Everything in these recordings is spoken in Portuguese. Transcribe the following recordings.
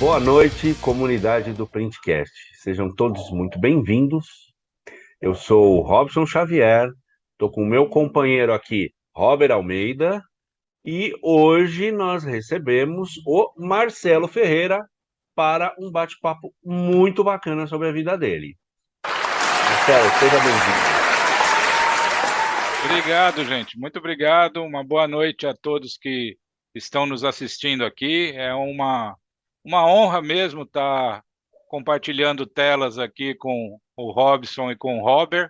Boa noite, comunidade do Printcast. Sejam todos muito bem-vindos. Eu sou o Robson Xavier, estou com o meu companheiro aqui, Robert Almeida, e hoje nós recebemos o Marcelo Ferreira para um bate-papo muito bacana sobre a vida dele. Marcelo, seja bem-vindo. Obrigado, gente. Muito obrigado. Uma boa noite a todos que estão nos assistindo aqui. É uma honra mesmo estar compartilhando telas aqui com o Robson e com o Robert.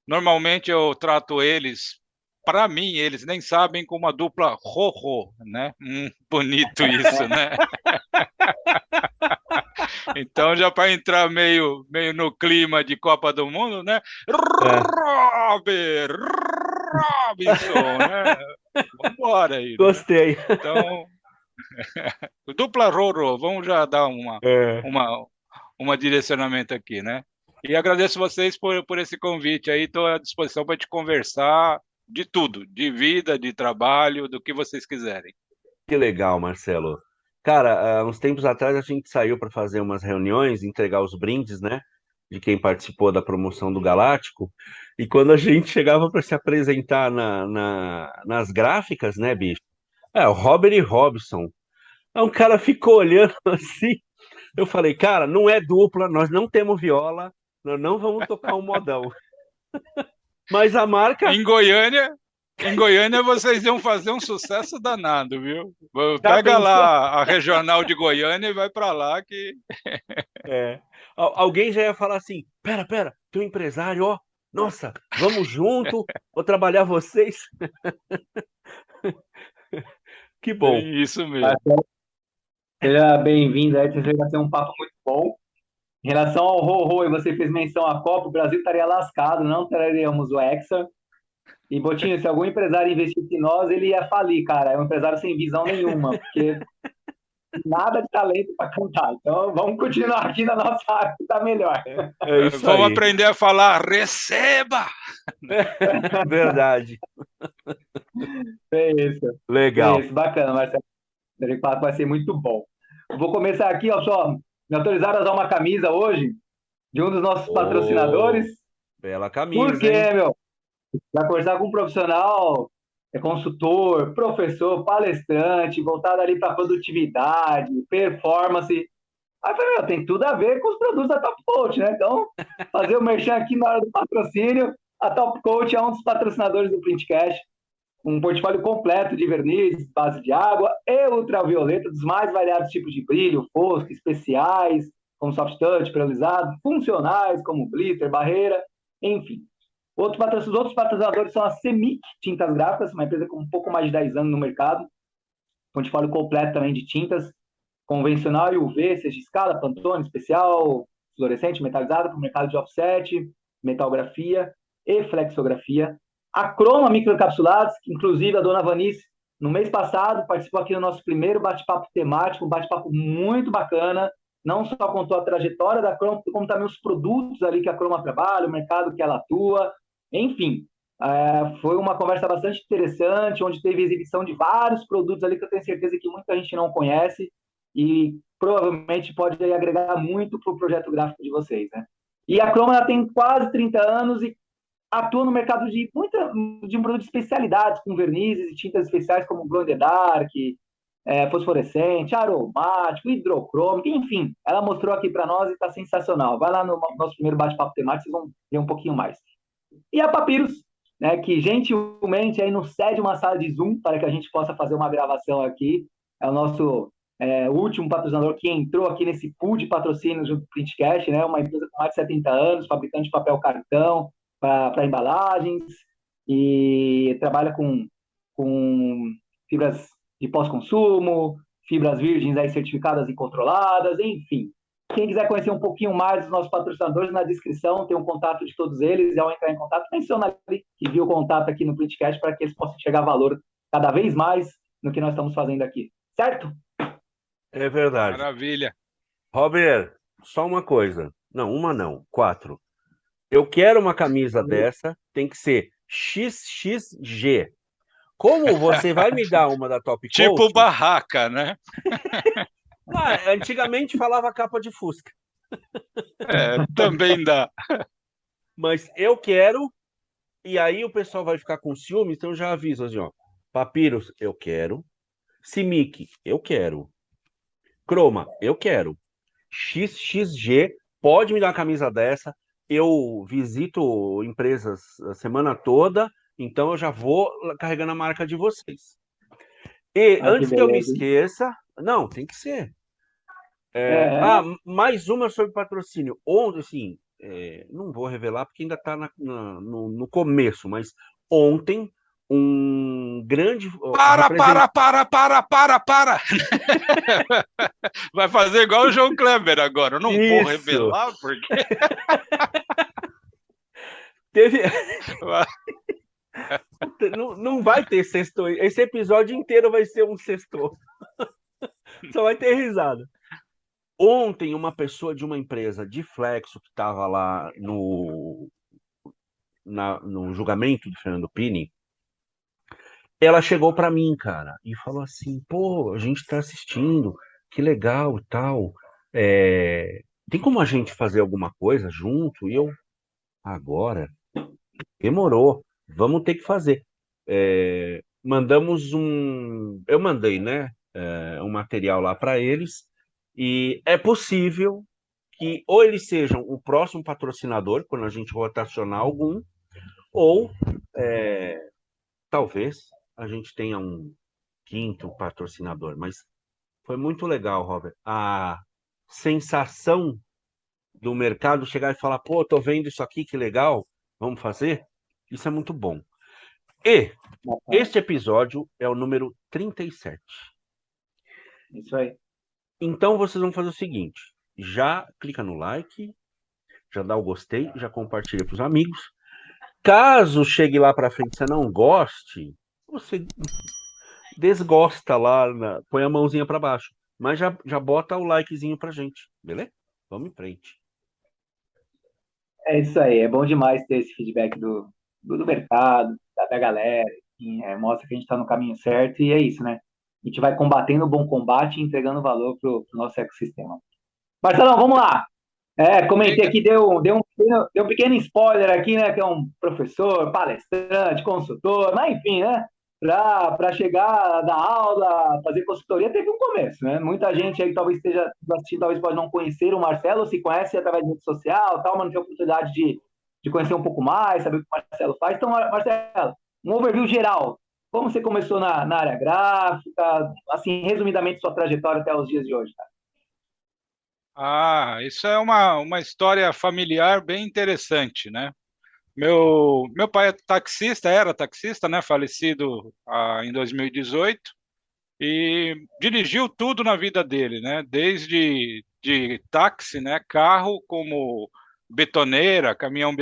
Normalmente eu trato eles, para mim, eles nem sabem, como uma dupla ro-ro, né? Bonito isso, né? Então, já para entrar meio no clima de Copa do Mundo, né? Robert, Robinson, né? Vamos embora aí, né? Gostei. Então, dupla Roro, vamos já dar É. uma direcionamento aqui, né? E agradeço vocês por esse convite aí, estou à disposição para te conversar de tudo, de vida, de trabalho, do que vocês quiserem. Que legal, Marcelo. Cara, há uns tempos atrás a gente saiu para fazer umas reuniões, entregar os brindes, né? De quem participou da promoção do Galáctico. E quando a gente chegava para se apresentar nas gráficas, né, bicho? É, o Robert e Robson. Aí um cara ficou olhando assim. Eu falei, cara, não é dupla, nós não temos viola, nós não vamos tocar um modão. Mas a marca Em Goiânia vocês iam fazer um sucesso danado, viu? já Pega pensou. lá a regional de Goiânia e vai para lá que É. Alguém já ia falar assim: pera, tem um empresário, ó. Nossa, vamos junto, vou trabalhar vocês. Que bom. tem isso mesmo. Marcelo, seja bem-vindo aí, vai ser um papo muito bom. Em relação ao Ho-Ho, e você fez menção à Copa, o Brasil estaria lascado, não teríamos o Hexa. E, Botinho, se algum empresário investisse em nós, ele ia falir, cara. É um empresário sem visão nenhuma, porque nada de talento para cantar. Então, vamos continuar aqui na nossa área, que tá melhor. É isso Vamos aí. aprender a falar receba! Verdade. É isso. É Legal. isso, bacana, Marcelo. Esse papo vai ser muito bom. Eu vou começar aqui, ó, só. Me autorizaram a usar uma camisa hoje de um dos nossos Ô, patrocinadores. bela Por camisa, hein? quê, meu? Vai conversar com um profissional, consultor, professor, palestrante, voltado ali para produtividade, performance. Aí eu falei, meu, tem tudo a ver com os produtos da Top Coach, né? Então, fazer o merchan aqui na hora do patrocínio. A Top Coach é um dos patrocinadores do Printcast, um portfólio completo de vernizes, base de água e ultravioleta, dos mais variados tipos de brilho, fosco, especiais, como soft touch, perolizado, funcionais, como glitter, barreira, enfim. Os outros patrocinadores são a Semic Tintas Gráficas, uma empresa com um pouco mais de 10 anos no mercado, portfólio completo também de tintas, convencional e UV, seja escala, Pantone, especial, fluorescente, metalizado, para o mercado de offset, metalgrafia e flexografia. A Croma Microencapsulados, que inclusive a dona Vanice, no mês passado, participou aqui do nosso primeiro bate-papo temático, um bate-papo muito bacana, não só contou a trajetória da Croma, como também os produtos ali que a Croma trabalha, o mercado que ela atua, enfim, foi uma conversa bastante interessante, onde teve exibição de vários produtos ali que eu tenho certeza que muita gente não conhece e provavelmente pode agregar muito para o projeto gráfico de vocês, né? E a Chroma ela tem quase 30 anos e atua no mercado de um produto de especialidades, com vernizes e tintas especiais como Glow in the Dark, fosforescente, aromático, hidrocrômico, enfim. Ela mostrou aqui para nós e está sensacional. Vai lá no nosso primeiro bate-papo temático, vocês vão ver um pouquinho mais. E a Papyrus, né, que gentilmente aí nos cede uma sala de Zoom para que a gente possa fazer uma gravação aqui. É o nosso último patrocinador que entrou aqui nesse pool de patrocínios junto com o Printcast, né, uma empresa com mais de 70 anos, fabricante de papel cartão para embalagens e trabalha com fibras de pós-consumo, fibras virgens aí certificadas e controladas, enfim. Quem quiser conhecer um pouquinho mais dos nossos patrocinadores, na descrição tem um contato de todos eles. Ao entrar em contato, menciona ali que viu o contato aqui no Printcast para que eles possam chegar valor cada vez mais no que nós estamos fazendo aqui. Certo? É verdade. Maravilha. Robert, só uma coisa. Não, uma não, 4. Eu quero uma camisa dessa, tem que ser XXG. Como você vai me dar uma da Top Tipo Coach? barraca, né? Ah, antigamente falava capa de Fusca, Também dá. mas eu quero, e aí o pessoal vai ficar com ciúme, então eu já aviso assim, ó. Papiros, eu quero. Simic, eu quero. Croma, eu quero. XXG, pode me dar uma camisa dessa. Eu visito empresas a semana toda, então eu já vou carregando a marca de vocês. E Ah, que antes que eu me beleza, hein? esqueça, não, tem que ser. É, Mais uma sobre patrocínio. Ontem, assim, não vou revelar porque ainda está no começo, mas ontem um grande Para, representante. para, para, para, para, para! Vai fazer igual o João Kleber agora. Eu não vou Isso! revelar, porque. Teve. Não, não vai ter sexto. Esse episódio inteiro vai ser um sexto. Só vai ter risada. Ontem, uma pessoa de uma empresa de flexo que estava lá no julgamento do Fernando Pini, ela chegou para mim, cara, e falou assim: pô, a gente está assistindo, que legal e tal. Tem como a gente fazer alguma coisa junto? E eu, agora, demorou, vamos ter que fazer. Mandamos um. Eu mandei, né? Um material lá para eles, e é possível que ou eles sejam o próximo patrocinador, quando a gente rotacionar algum, ou talvez a gente tenha um quinto patrocinador. Mas foi muito legal, Robert. A sensação do mercado chegar e falar: pô, tô vendo isso aqui, que legal, vamos fazer? Isso é muito bom. E bacana. este episódio é o número 37. Isso aí. Então vocês vão fazer o seguinte: já clica no like, já dá o gostei, já compartilha para os amigos. Caso chegue lá para frente e você não goste, você desgosta lá, põe a mãozinha para baixo. Mas já bota o likezinho pra gente, beleza? Vamos em frente. É isso aí. É bom demais ter esse feedback do mercado, da galera. Enfim, mostra que a gente está no caminho certo e é isso, né? A gente vai combatendo o bom combate e entregando valor para o nosso ecossistema. Marcelão, vamos lá. Comentei Diga. aqui, deu um pequeno spoiler aqui, né? Que é um professor, palestrante, consultor, mas enfim, né? Para chegar da aula, fazer consultoria, teve um começo, né? Muita gente aí que talvez esteja assistindo, talvez pode não conhecer o Marcelo, se conhece através de rede social, tal, mas não tem oportunidade de conhecer um pouco mais, saber o que o Marcelo faz. Então, Marcelo, um overview geral. Como você começou na área gráfica, assim, resumidamente, sua trajetória até os dias de hoje, tá? Isso é uma história familiar bem interessante, né? Meu pai é taxista, era taxista, né? Falecido em 2018 e dirigiu tudo na vida dele, né? Desde de táxi, né? Carro como betoneira, caminhão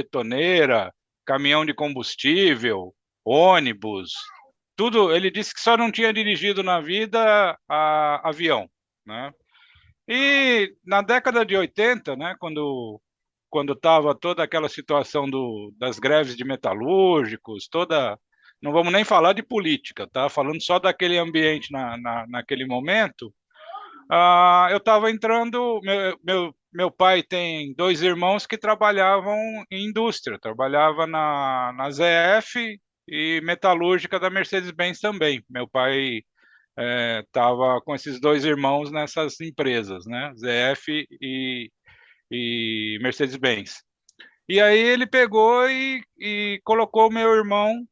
de combustível, ônibus, tudo. Ele disse que só não tinha dirigido na vida avião, né? E na década de 80, né, quando estava toda aquela situação das greves de metalúrgicos, não vamos nem falar de política, tá? Falando só daquele ambiente naquele momento, eu estava entrando. Meu pai tem dois irmãos que trabalhavam em indústria, trabalhava na ZF e metalúrgica da Mercedes-Benz também. Meu pai estava com esses dois irmãos nessas empresas, né? ZF e Mercedes-Benz. E aí ele pegou e colocou o meu irmão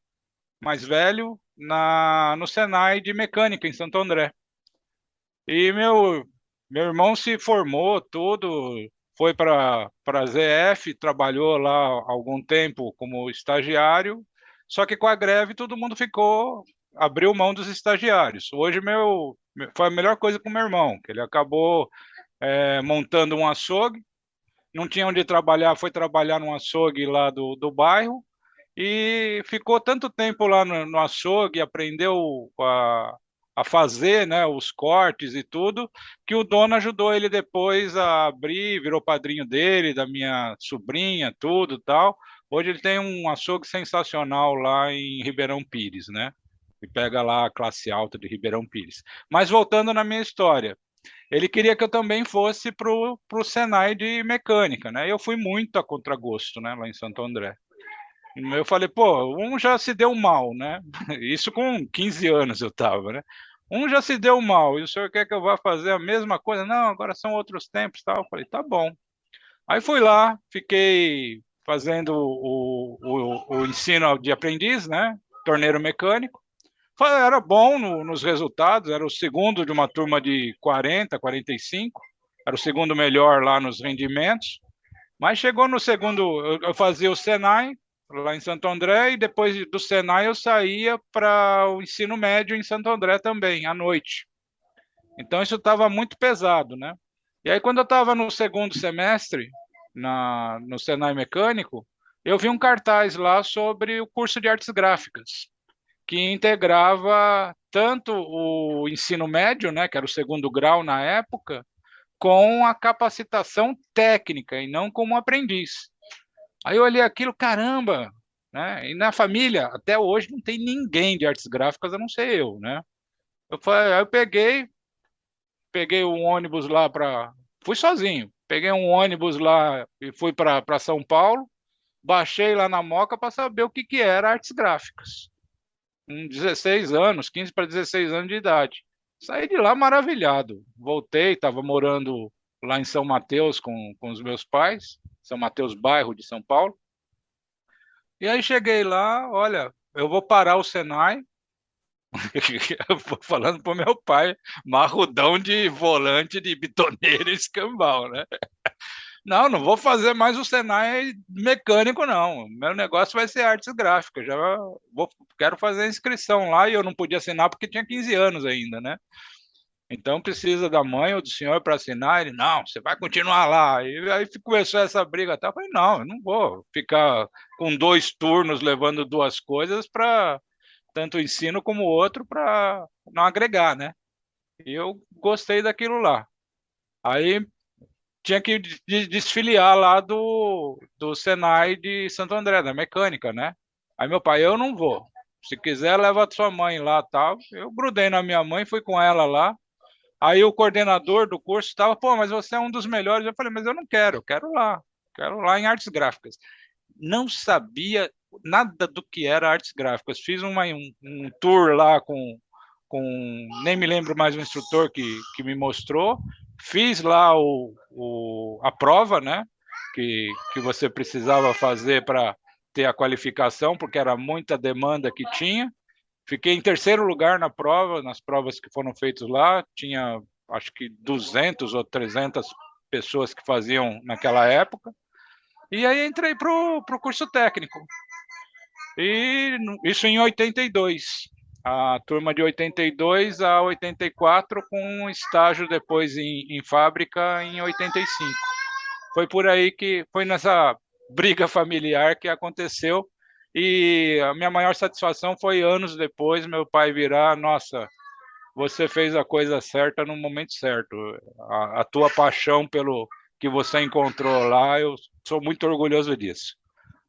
mais velho no Senai de mecânica em Santo André. E meu irmão se formou tudo, foi para a ZF, trabalhou lá algum tempo como estagiário, só que com a greve todo mundo abriu mão dos estagiários. Hoje foi a melhor coisa com o meu irmão, que ele acabou montando um açougue, não tinha onde trabalhar, foi trabalhar num açougue lá do bairro, e ficou tanto tempo lá no açougue, aprendeu a fazer, né, os cortes e tudo, que o dono ajudou ele depois a abrir, virou padrinho dele, da minha sobrinha, tudo tal. Hoje ele tem um açougue sensacional lá em Ribeirão Pires, né? E pega lá a classe alta de Ribeirão Pires. Mas voltando na minha história, ele queria que eu também fosse para o Senai de mecânica, né? Eu fui muito a contragosto, né, lá em Santo André. Eu falei, pô, um já se deu mal, né? Isso com 15 anos eu tava, né? Um já se deu mal, e o senhor quer que eu vá fazer a mesma coisa? Não, agora são outros tempos, tal. Eu falei, tá bom. Aí fui lá, fiquei fazendo o ensino de aprendiz, né? Torneiro mecânico. Era bom nos resultados, era o segundo de uma turma de 40, 45, era o segundo melhor lá nos rendimentos. Mas chegou no segundo, eu fazia o Senai, lá em Santo André, e depois do Senai eu saía para o ensino médio em Santo André também, à noite. Então isso estava muito pesado, né? E aí quando eu estava no segundo semestre, no Senai Mecânico, eu vi um cartaz lá sobre o curso de artes gráficas, que integrava tanto o ensino médio, né, que era o segundo grau na época, com a capacitação técnica e não como aprendiz. Aí eu olhei aquilo, caramba, né? E na família, até hoje, não tem ninguém de artes gráficas, a não ser eu, né? Aí eu peguei um ônibus lá para. Fui sozinho. Peguei um ônibus lá e fui para São Paulo. Baixei lá na Moca para saber o que, que era artes gráficas. Com 16 anos, 15 para 16 anos de idade. Saí de lá maravilhado. Voltei, estava morando lá em São Mateus com os meus pais, São Mateus, bairro de São Paulo. E aí cheguei lá, olha, eu vou parar o Senai, eu vou falando pro meu pai, marrudão de volante de bitoneira e escambau, né? Não, não vou fazer mais o Senai mecânico, não. Meu negócio vai ser artes gráficas. Quero fazer a inscrição lá e eu não podia assinar porque tinha 15 anos ainda, né? Então precisa da mãe ou do senhor para assinar. Ele, não, você vai continuar lá. E aí começou essa briga. Tá? Eu falei, não, eu não vou ficar com 2 turnos levando 2 coisas para tanto o ensino como o outro para não agregar, né? E eu gostei daquilo lá. Aí tinha que desfiliar lá do Senai de Santo André, da mecânica, né? Aí meu pai, eu não vou. Se quiser, leva a sua mãe lá, tal. Eu grudei na minha mãe, fui com ela lá. Aí o coordenador do curso estava, pô, mas você é um dos melhores. Eu falei, mas eu não quero, eu quero lá em artes gráficas. Não sabia nada do que era artes gráficas. Fiz um tour lá nem me lembro mais o instrutor que me mostrou. Fiz lá a prova, né? Que você precisava fazer para ter a qualificação, porque era muita demanda que tinha. Fiquei em terceiro lugar na prova, nas provas que foram feitas lá. Tinha, acho que 200 ou 300 pessoas que faziam naquela época. E aí entrei para o curso técnico. E isso em 82. A turma de 82 a 84, com um estágio depois em fábrica em 85. Foi por aí que foi nessa briga familiar que aconteceu. E a minha maior satisfação foi anos depois meu pai virar, nossa, você fez a coisa certa no momento certo. A tua paixão pelo que você encontrou lá, eu sou muito orgulhoso disso.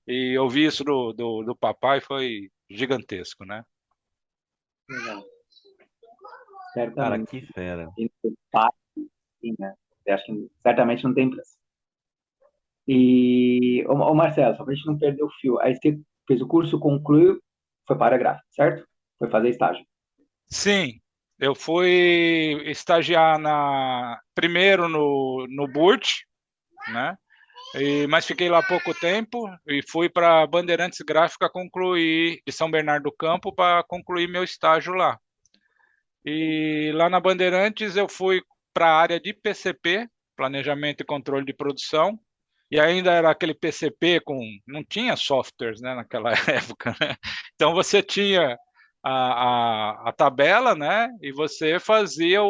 E ouvir isso do papai foi gigantesco, né? Legal. Cara, Certamente. que fera. Sim, né? Eu acho que certamente não tem preço. E, ô Marcelo, só pra gente não perder o fio, aí você fez o curso, concluiu, foi para a gráfica, certo? Foi fazer estágio. Sim, eu fui estagiar primeiro no Burt, né? Mas fiquei lá pouco tempo e fui para Bandeirantes Gráfica concluir, de São Bernardo do Campo, para concluir meu estágio lá. E lá na Bandeirantes eu fui para a área de PCP, Planejamento e Controle de Produção, e ainda era aquele PCP não tinha softwares, né, naquela época, né? Então você tinha a tabela, né, e você fazia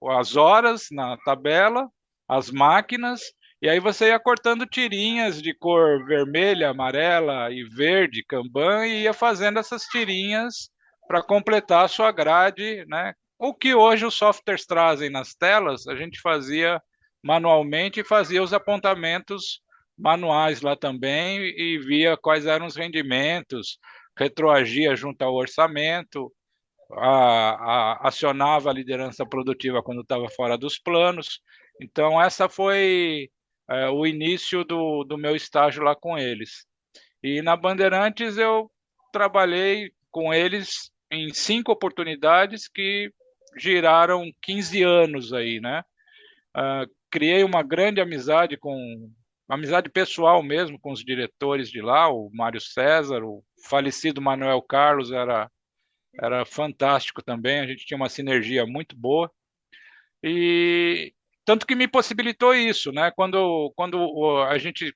as horas na tabela, as máquinas, e aí você ia cortando tirinhas de cor vermelha, amarela e verde, Kanban, e ia fazendo essas tirinhas para completar a sua grade, né? O que hoje os softwares trazem nas telas, a gente fazia manualmente e fazia os apontamentos manuais lá também e via quais eram os rendimentos, retroagia junto ao orçamento. acionava a liderança produtiva quando estava fora dos planos. Então, essa foi o início do meu estágio lá com eles. E na Bandeirantes eu trabalhei com eles em 5 oportunidades que giraram 15 anos aí, né? Criei uma grande amizade amizade pessoal mesmo com os diretores de lá, o Mário César, o falecido Manuel Carlos era fantástico também, a gente tinha uma sinergia muito boa. E tanto que me possibilitou isso, né? Quando a gente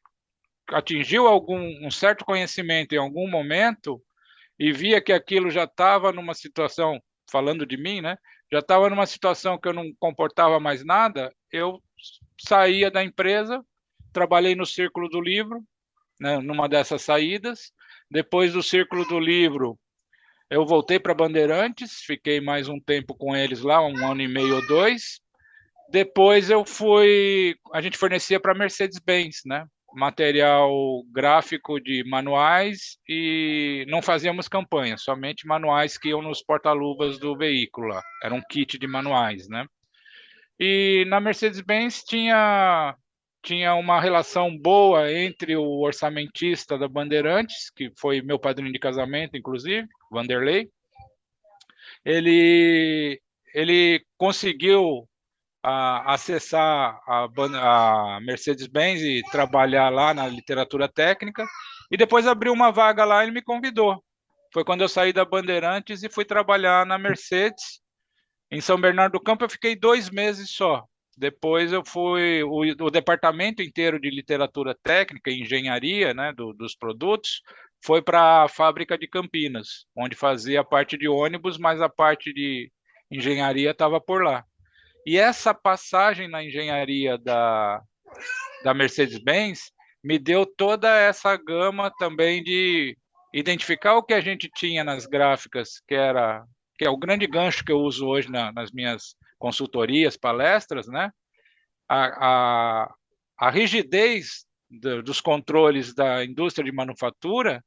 atingiu um certo conhecimento em algum momento e via que aquilo já estava numa situação, falando de mim, né? Já estava numa situação que eu não comportava mais nada, eu saía da empresa, trabalhei no Círculo do Livro, né, numa dessas saídas. Depois do Círculo do Livro, eu voltei para Bandeirantes, fiquei mais um tempo com eles lá, 1 ano e meio ou 2. Depois a gente fornecia para Mercedes-Benz, né? Material gráfico de manuais e não fazíamos campanha, somente manuais que iam nos porta-luvas do veículo lá. Era um kit de manuais, né? E na Mercedes-Benz tinha uma relação boa entre o orçamentista da Bandeirantes, que foi meu padrinho de casamento, inclusive, Vanderlei. Ele conseguiu acessar a Mercedes-Benz e trabalhar lá na literatura técnica, e depois abriu uma vaga lá e ele me convidou. Foi quando eu saí da Bandeirantes e fui trabalhar na Mercedes. Em São Bernardo do Campo eu fiquei 2 meses só. Depois eu fui, o departamento inteiro de literatura técnica e engenharia, né, dos produtos, foi para a fábrica de Campinas, onde fazia a parte de ônibus, mas a parte de engenharia estava por lá. E essa passagem na engenharia da Mercedes-Benz me deu toda essa gama também de identificar o que a gente tinha nas gráficas, que é o grande gancho que eu uso hoje nas minhas consultorias, palestras, né? A, a, a rigidez dos controles da indústria de manufatura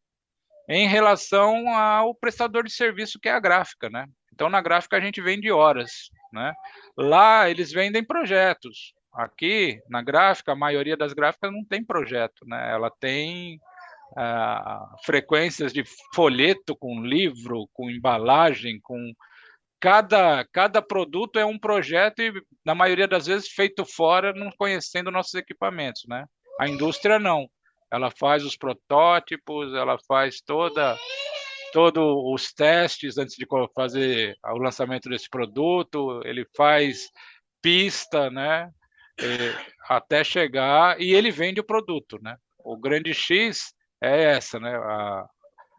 em relação ao prestador de serviço que é a gráfica, né? Então, na gráfica a gente vende horas, né? Lá eles vendem projetos. Aqui, na gráfica, a maioria das gráficas não tem projeto, né? Ela tem frequências de folheto com livro, com embalagem, com cada produto é um projeto e, na maioria das vezes, feito fora, não conhecendo nossos equipamentos, né? A indústria não. Ela faz os protótipos, ela faz todos os testes antes de fazer o lançamento desse produto, ele faz pista, né? Até chegar e ele vende o produto, né? O grande X é essa, né?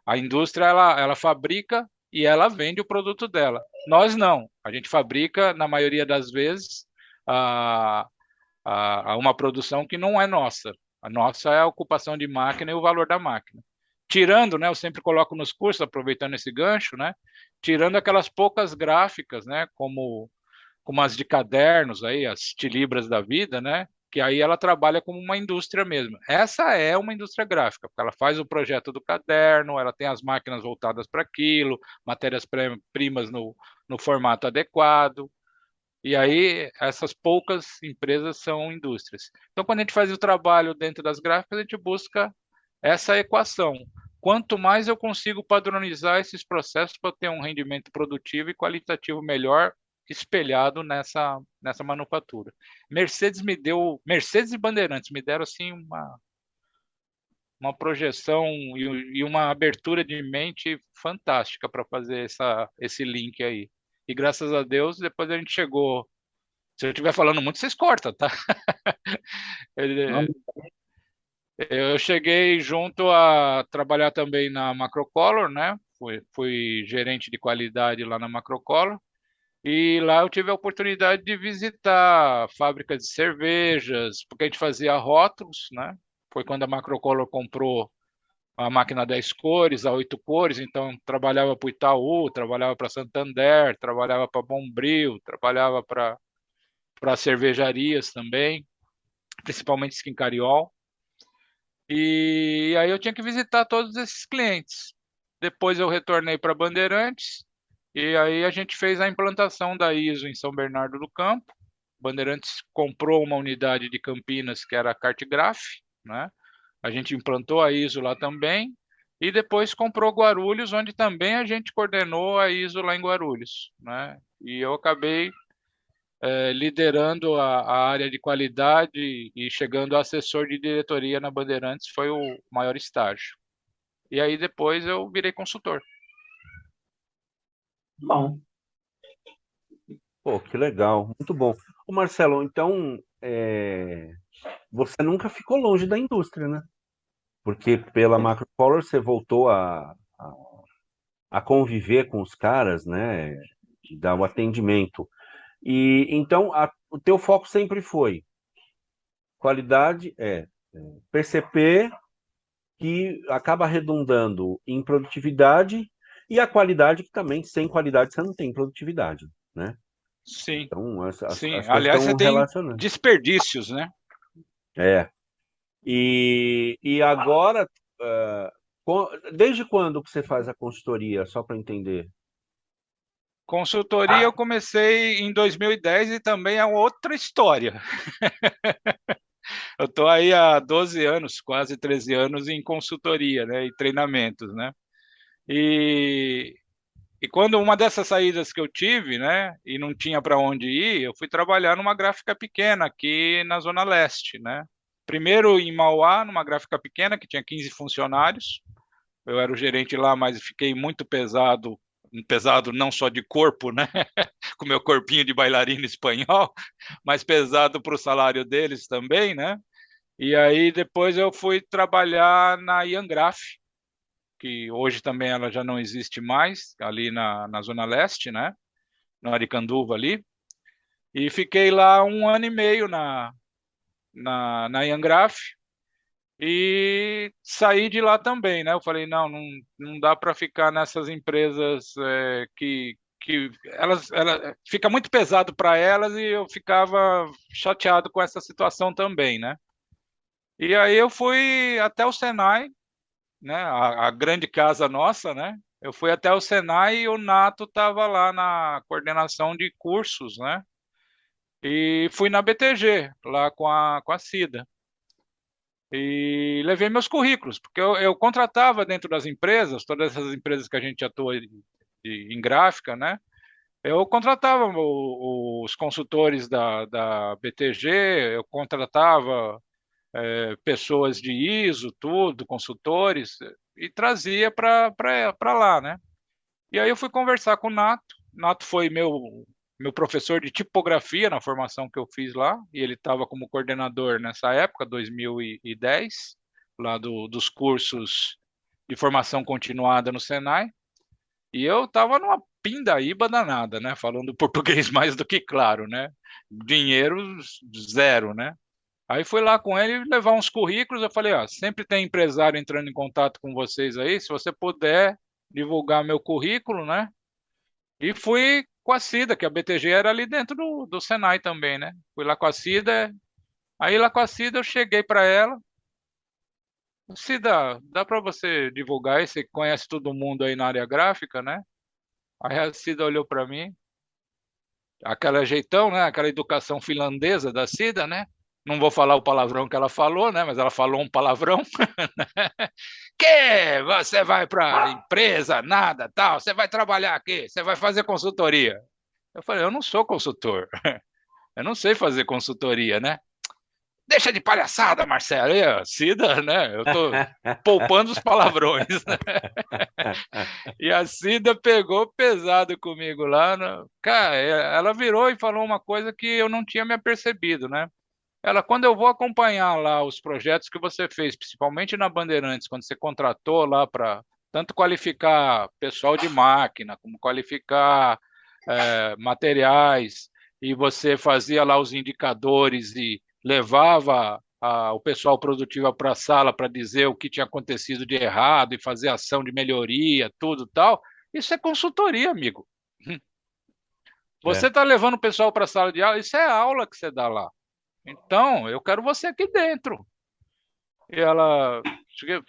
A indústria ela fabrica e ela vende o produto dela. Nós não. A gente fabrica, na maioria das vezes, uma produção que não é nossa. A nossa é a ocupação de máquina e o valor da máquina. Tirando, né, eu sempre coloco nos cursos, aproveitando esse gancho, né, tirando aquelas poucas gráficas, né, como as de cadernos, aí, as tilibras da vida, né, que aí ela trabalha como uma indústria mesmo. Essa é uma indústria gráfica, porque ela faz o projeto do caderno, ela tem as máquinas voltadas para aquilo, matérias-primas no formato adequado, e aí essas poucas empresas são indústrias. Então, quando a gente faz o trabalho dentro das gráficas, a gente busca essa equação. Quanto mais eu consigo padronizar esses processos para ter um rendimento produtivo e qualitativo melhor, espelhado nessa manufatura. Mercedes e Bandeirantes me deram assim uma projeção e uma abertura de mente fantástica para fazer esse link aí. E graças a Deus, depois a gente chegou. Se eu estiver falando muito, vocês cortam, tá? Eu cheguei junto a trabalhar também na Macrocolor, né? Fui gerente de qualidade lá na Macrocolor. E lá eu tive a oportunidade de visitar fábricas de cervejas, porque a gente fazia rótulos, né? Foi quando a Macrocolor comprou a máquina 10 cores, a 8 cores, então trabalhava para o Itaú, trabalhava para Santander, trabalhava para Bombril, trabalhava para cervejarias também, principalmente Skin Cariol. E aí eu tinha que visitar todos esses clientes. Depois eu retornei para Bandeirantes E aí a gente fez a implantação da ISO em São Bernardo do Campo. Bandeirantes comprou uma unidade de Campinas, que era a Cartgraph, né? A gente implantou a ISO lá também, e depois comprou Guarulhos, onde também a gente coordenou a ISO lá em Guarulhos, né? E eu acabei liderando a área de qualidade e chegando a assessor de diretoria na Bandeirantes, foi o maior estágio. E aí depois eu virei consultor. Bom, Pô, que legal, muito bom. Ô Marcelo, então, você nunca ficou longe da indústria, né? Porque pela Macrocolor você voltou a conviver com os caras, né? De dar o atendimento. E então o teu foco sempre foi qualidade, PCP, que acaba redundando em produtividade, e a qualidade, que também, sem qualidade, você não tem produtividade, né? Sim, Então, sim. as coisas Aliás, você estão tem relacionadas. desperdícios, né? É. E agora, desde quando que você faz a consultoria, só para entender? Consultoria eu comecei em 2010 e também é outra história. Eu estou aí há 12 anos, quase 13 anos em consultoria, né, e treinamentos, né? E, e quando uma dessas saídas que eu tive, né, e não tinha para onde ir, eu fui trabalhar numa gráfica pequena aqui na Zona Leste, né? Primeiro em Mauá, numa gráfica pequena que tinha 15 funcionários. Eu era o gerente lá, mas fiquei muito pesado, pesado não só de corpo, né, com meu corpinho de bailarino espanhol, mas pesado para o salário deles também, né? E aí depois eu fui trabalhar na Ian Graph, que hoje também ela já não existe mais, ali na Zona Leste, né? No Aricanduva ali. E fiquei lá 1 ano e meio na Ian Graph e saí de lá também, né? Eu falei, não dá para ficar nessas empresas que ela fica muito pesado para elas e eu ficava chateado com essa situação também, né? E aí eu fui até o Senai, né? A grande casa nossa, né? Eu fui até o Senai e o Nato estava lá na coordenação de cursos, né? E fui na BTG, lá com a Cida. E levei meus currículos, porque eu contratava dentro das empresas, todas essas empresas que a gente atua em gráfica, né? Eu contratava os consultores da BTG, eu contratava pessoas de ISO, tudo, consultores, e trazia para lá, né? E aí eu fui conversar com o Nato. Nato foi meu professor de tipografia na formação que eu fiz lá, e ele estava como coordenador nessa época, 2010, lá dos cursos de formação continuada no Senai. E eu estava numa pindaíba danada, né? Falando português mais do que claro, né? Dinheiro zero, né? Aí fui lá com ele levar uns currículos. Eu falei, ó, sempre tem empresário entrando em contato com vocês aí. Se você puder divulgar meu currículo, né? E fui com a Cida, que a BTG era ali dentro do Senai também, né? Fui lá com a Cida. Aí lá com a Cida eu cheguei para ela. Cida, dá para você divulgar aí? Você conhece todo mundo aí na área gráfica, né? Aí a Cida olhou para mim, aquela jeitão, né? Aquela educação finlandesa da Cida, né? Não vou falar o palavrão que ela falou, né? Mas ela falou um palavrão. Que você vai para empresa, nada, tal. Você vai trabalhar aqui, você vai fazer consultoria. Eu falei, eu não sou consultor. Eu não sei fazer consultoria, né? Deixa de palhaçada, Marcelo. E a Cida, né? Eu tô poupando os palavrões. E a Cida pegou pesado comigo lá. Cara, ela virou e falou uma coisa que eu não tinha me apercebido, né? Quando eu vou acompanhar lá os projetos que você fez, principalmente na Bandeirantes, quando você contratou lá para tanto qualificar pessoal de máquina, como qualificar materiais, e você fazia lá os indicadores e levava o pessoal produtivo para a sala para dizer o que tinha acontecido de errado e fazer ação de melhoria, tudo tal. Isso é consultoria, amigo. Você É. está levando o pessoal para a sala de aula, isso é aula que você dá lá. Então, eu quero você aqui dentro. E ela,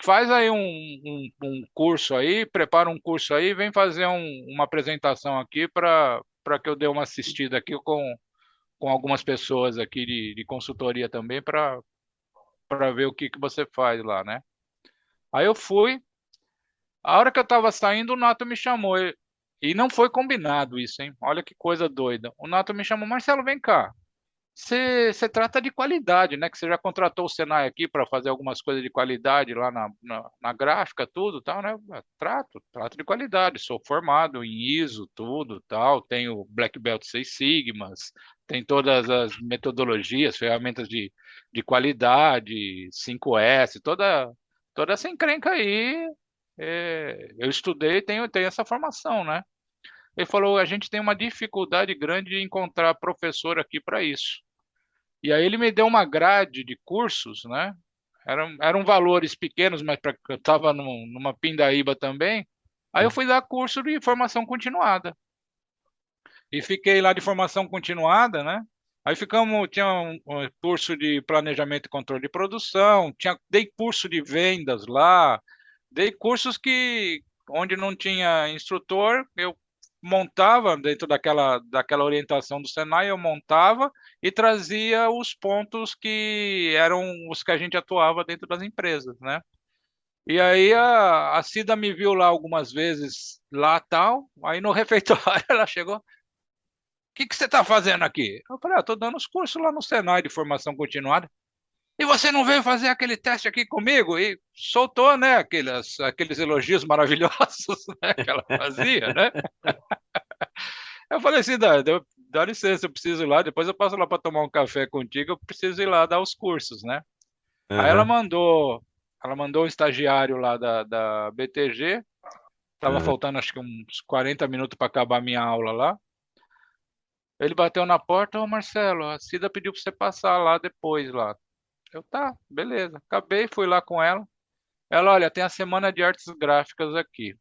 Faz aí um curso aí, prepara um curso aí, vem fazer uma apresentação aqui para que eu dê uma assistida aqui com algumas pessoas aqui de consultoria também para ver o que você faz lá, né? Aí eu fui, a hora que eu estava saindo, o Nato me chamou, e não foi combinado isso, hein? Olha que coisa doida. O Nato me chamou, Marcelo, vem cá. Você trata de qualidade, né? Que você já contratou o Senai aqui para fazer algumas coisas de qualidade lá na gráfica, tudo, tal, né? Trato de qualidade. Sou formado em ISO, tudo, tal. Tenho Black Belt 6 Sigmas, tem todas as metodologias, ferramentas de qualidade, 5S, toda essa encrenca aí. Eu estudei, tenho essa formação, né? Ele falou, a gente tem uma dificuldade grande de encontrar professor aqui para isso. E aí ele me deu uma grade de cursos, né? Eram valores pequenos, mas eu estava numa pindaíba também. Aí eu fui dar curso de formação continuada. E fiquei lá de formação continuada, né? Aí tinha um curso de planejamento e controle de produção, dei curso de vendas lá, dei cursos onde não tinha instrutor, eu montava dentro daquela orientação do Senai, eu montava e trazia os pontos que eram os que a gente atuava dentro das empresas, né? E aí a Cida me viu lá algumas vezes, lá tal, aí no refeitório ela chegou, que você está fazendo aqui? Eu falei, estou dando os cursos lá no Senai de formação continuada. E você não veio fazer aquele teste aqui comigo? E soltou, né, aqueles elogios maravilhosos, né, que ela fazia, né? Eu falei assim, dá licença, eu preciso ir lá, depois eu passo lá para tomar um café contigo, eu preciso ir lá dar os cursos, né? Aí Aham, ela mandou um estagiário lá da BTG, estava aham. faltando acho que uns 40 minutos para acabar a minha aula lá. Ele bateu na porta, ô Marcelo, a Cida pediu para você passar lá depois lá. Eu, tá, beleza. Acabei, fui lá com ela. Ela, olha, tem a semana de artes gráficas aqui.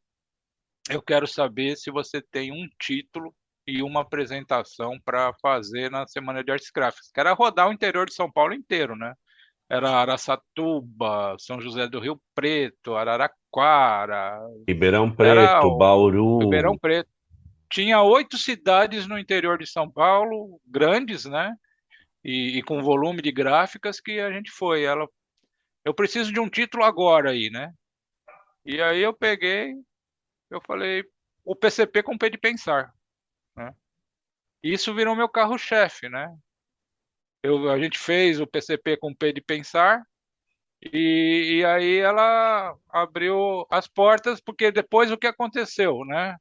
Eu quero saber se você tem um título e uma apresentação para fazer na semana de artes gráficas. Que era rodar o interior de São Paulo inteiro, né? Era Araçatuba, São José do Rio Preto, Araraquara, Ribeirão era Preto, o Ribeirão Bauru. Preto. Tinha 8 cidades no interior de São Paulo, grandes, né? E com volume de gráficas que a gente foi. Eu preciso de um título agora aí, né? E aí eu peguei, eu falei, o PCP com P de pensar, né? E isso virou meu carro-chefe, né? A gente fez o PCP com P de pensar e aí ela abriu as portas, porque depois o que aconteceu, né?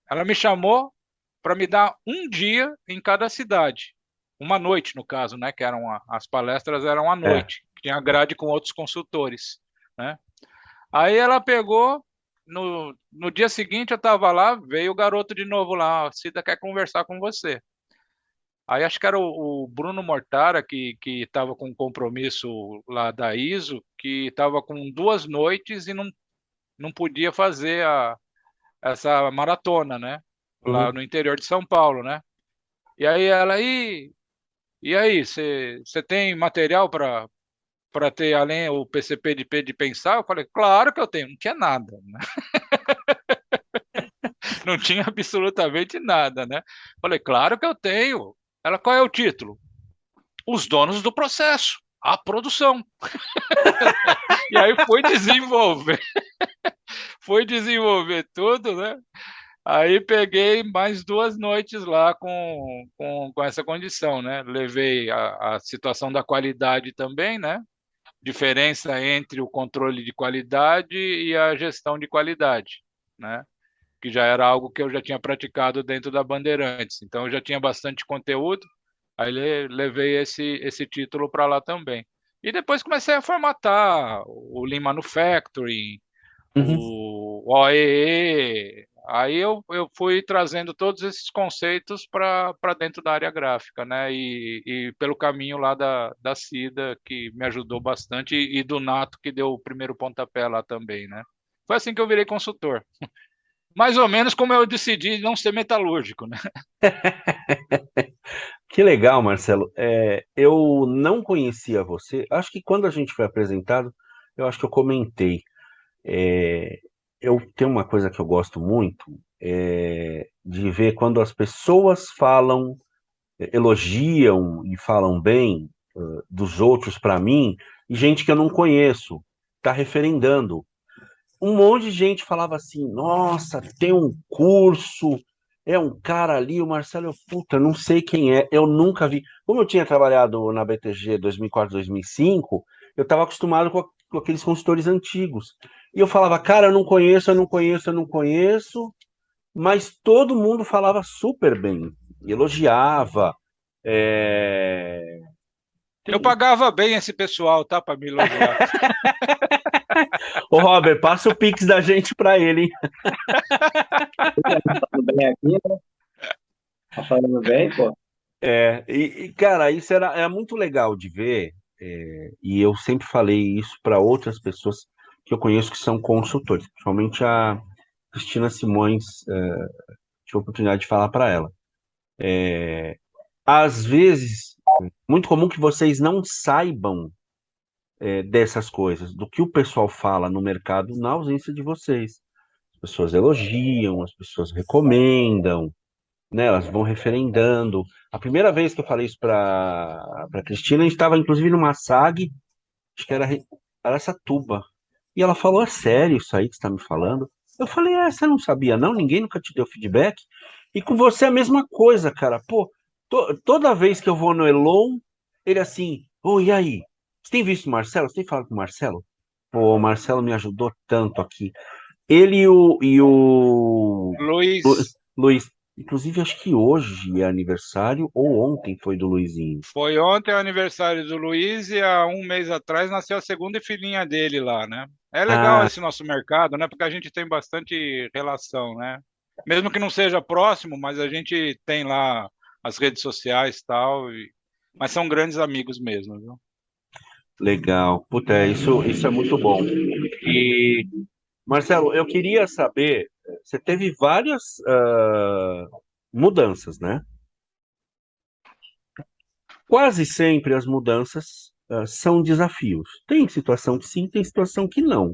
Ela me chamou para me dar um dia em cada cidade, uma noite no caso, né? Que as palestras eram à É. noite, tinha grade com outros consultores, né? Aí ela pegou, no dia seguinte eu estava lá, veio o garoto de novo lá, a Cida quer conversar com você. Aí acho que era o Bruno Mortara que estava com um compromisso lá da ISO, que estava com 2 noites e não podia fazer essa maratona, né? Lá Uhum. no interior de São Paulo, né? E aí ela, e aí, você tem material para ter além o PCP de P de pensar? Eu falei, claro que eu tenho, não tinha nada, né? Não tinha absolutamente nada, né? Falei, claro que eu tenho. Ela, qual é o título? Os donos do processo, a produção. E aí foi desenvolver tudo, né? Aí peguei mais 2 noites lá com essa condição, né? Levei a situação da qualidade também, né? Diferença entre o controle de qualidade e a gestão de qualidade, né? Que já era algo que eu já tinha praticado dentro da Bandeirantes. Então eu já tinha bastante conteúdo, aí levei esse título para lá também. E depois comecei a formatar o Lean Manufacturing, Uhum. o OEE. Aí eu fui trazendo todos esses conceitos para dentro da área gráfica, né? E pelo caminho lá da Cida, que me ajudou bastante, e do Nato, que deu o primeiro pontapé lá também, né? Foi assim que eu virei consultor. Mais ou menos como eu decidi não ser metalúrgico, né? Que legal, Marcelo. Eu não conhecia você. Acho que quando a gente foi apresentado, eu acho que eu comentei. É, eu tenho uma coisa que eu gosto muito, de ver quando as pessoas falam, elogiam e falam bem, dos outros para mim, e gente que eu não conheço, tá referendando. Um monte de gente falava assim: nossa, tem um curso, é um cara ali, o Marcelo, puta, não sei quem é, eu nunca vi. Como eu tinha trabalhado na BTG 2004, 2005, eu estava acostumado com aqueles consultores antigos. E eu falava: cara, eu não conheço, eu não conheço, eu não conheço, mas todo mundo falava super bem, elogiava. é, Eu Tem... pagava bem esse pessoal, tá, para me elogiar. Ô, Robert, passa o Pix da gente para ele, hein? Tudo bem aqui, né? Tá falando bem, pô. Cara, isso era muito legal de ver, e eu sempre falei isso para outras pessoas que eu conheço que são consultores, principalmente a Cristina Simões, tive a oportunidade de falar para ela. Às vezes, muito comum que vocês não saibam, dessas coisas, do que o pessoal fala no mercado na ausência de vocês. As pessoas elogiam, as pessoas recomendam, né? Elas vão referendando. A primeira vez que eu falei isso para Cristina, a gente estava inclusive numa SAG, acho que era Araçatuba. E ela falou: é sério isso aí que você está me falando? Eu falei: você não sabia não? Ninguém nunca te deu feedback? E com você é a mesma coisa, cara. Pô, toda vez que eu vou no Elon, ele assim: ô, e aí? Você tem visto o Marcelo? Você tem falado com o Marcelo? Pô, o Marcelo me ajudou tanto aqui. Ele Lu- Luiz, Luiz, inclusive acho que hoje é aniversário ou ontem foi do Luizinho. foi ontem o aniversário do Luiz e há um mês atrás nasceu a segunda filhinha dele lá, né? É legal Ah, esse nosso mercado, né? Porque a gente tem bastante relação, né? Mesmo que não seja próximo, mas a gente tem lá as redes sociais e tal, mas são grandes amigos mesmo, viu? legal. Puta, isso é muito bom. E, Marcelo, eu queria saber, você teve várias mudanças, né? Quase sempre as mudanças são desafios. Tem situação que sim, tem situação que não.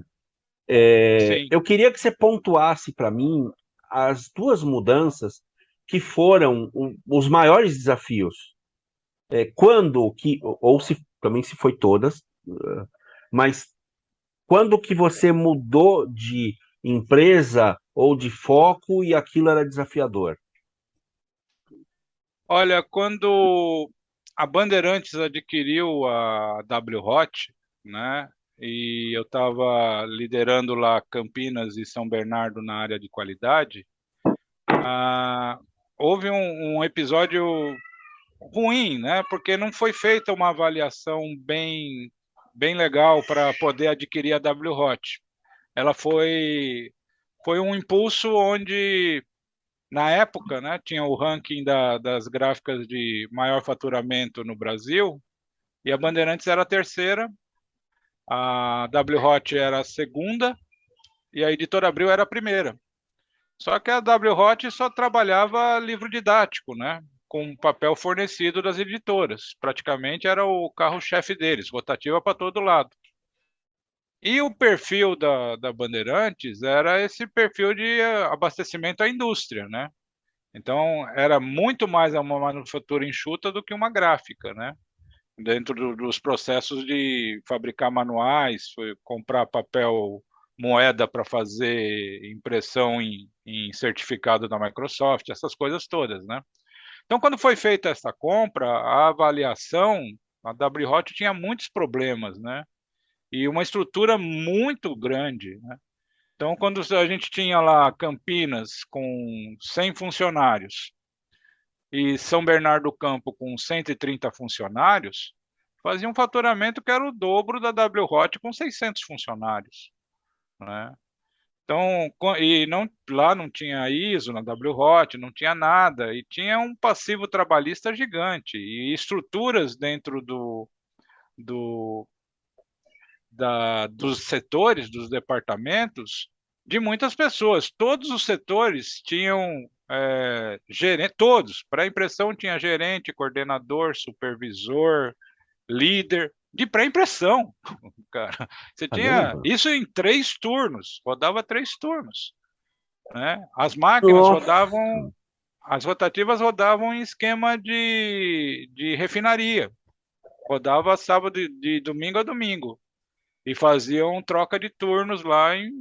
Sim. Eu queria que você pontuasse para mim as duas mudanças que foram os maiores desafios. Quando que, ou se também se foi todas, mas quando que você mudou de empresa ou de foco e aquilo era desafiador? Olha, quando a Bandeirantes adquiriu a W Hot, né? E eu estava liderando lá Campinas e São Bernardo na área de qualidade. Ah, houve um episódio ruim, né? Porque não foi feita uma avaliação bem legal para poder adquirir a W Hot. Ela foi um impulso onde na época, né, tinha o ranking das gráficas de maior faturamento no Brasil, e a Bandeirantes era a terceira, a W Hot era a segunda, e a Editora Abril era a primeira. Só que a W Hot só trabalhava livro didático, né? Com papel fornecido das editoras. Praticamente era o carro-chefe deles, rotativa para todo lado. E o perfil da Bandeirantes era esse perfil de abastecimento à indústria, né? Então, era muito mais uma manufatura enxuta do que uma gráfica, né? Dentro dos processos de fabricar manuais, comprar papel moeda para fazer impressão em certificado da Microsoft, essas coisas todas, né? Então, quando foi feita essa compra, a avaliação, a WHOT tinha muitos problemas, né? E uma estrutura muito grande, né? Então, quando a gente tinha lá Campinas com 100 funcionários, e São Bernardo do Campo com 130 funcionários, fazia um faturamento que era o dobro da W Hot com 600 funcionários, né? Então, e não, lá não tinha ISO na W Hot, não tinha nada, e tinha um passivo trabalhista gigante, e estruturas dentro do, dos setores, dos departamentos, de muitas pessoas. Todos os setores tinham gerente, todos. Para a impressão tinha gerente, coordenador, supervisor, líder. de pré-impressão, cara. Você tinha Caramba. isso em 3 turnos, rodava 3 turnos, né? As máquinas Nossa. rodavam, as rotativas rodavam em esquema de refinaria, rodava sábado de domingo a domingo e faziam troca de turnos lá em...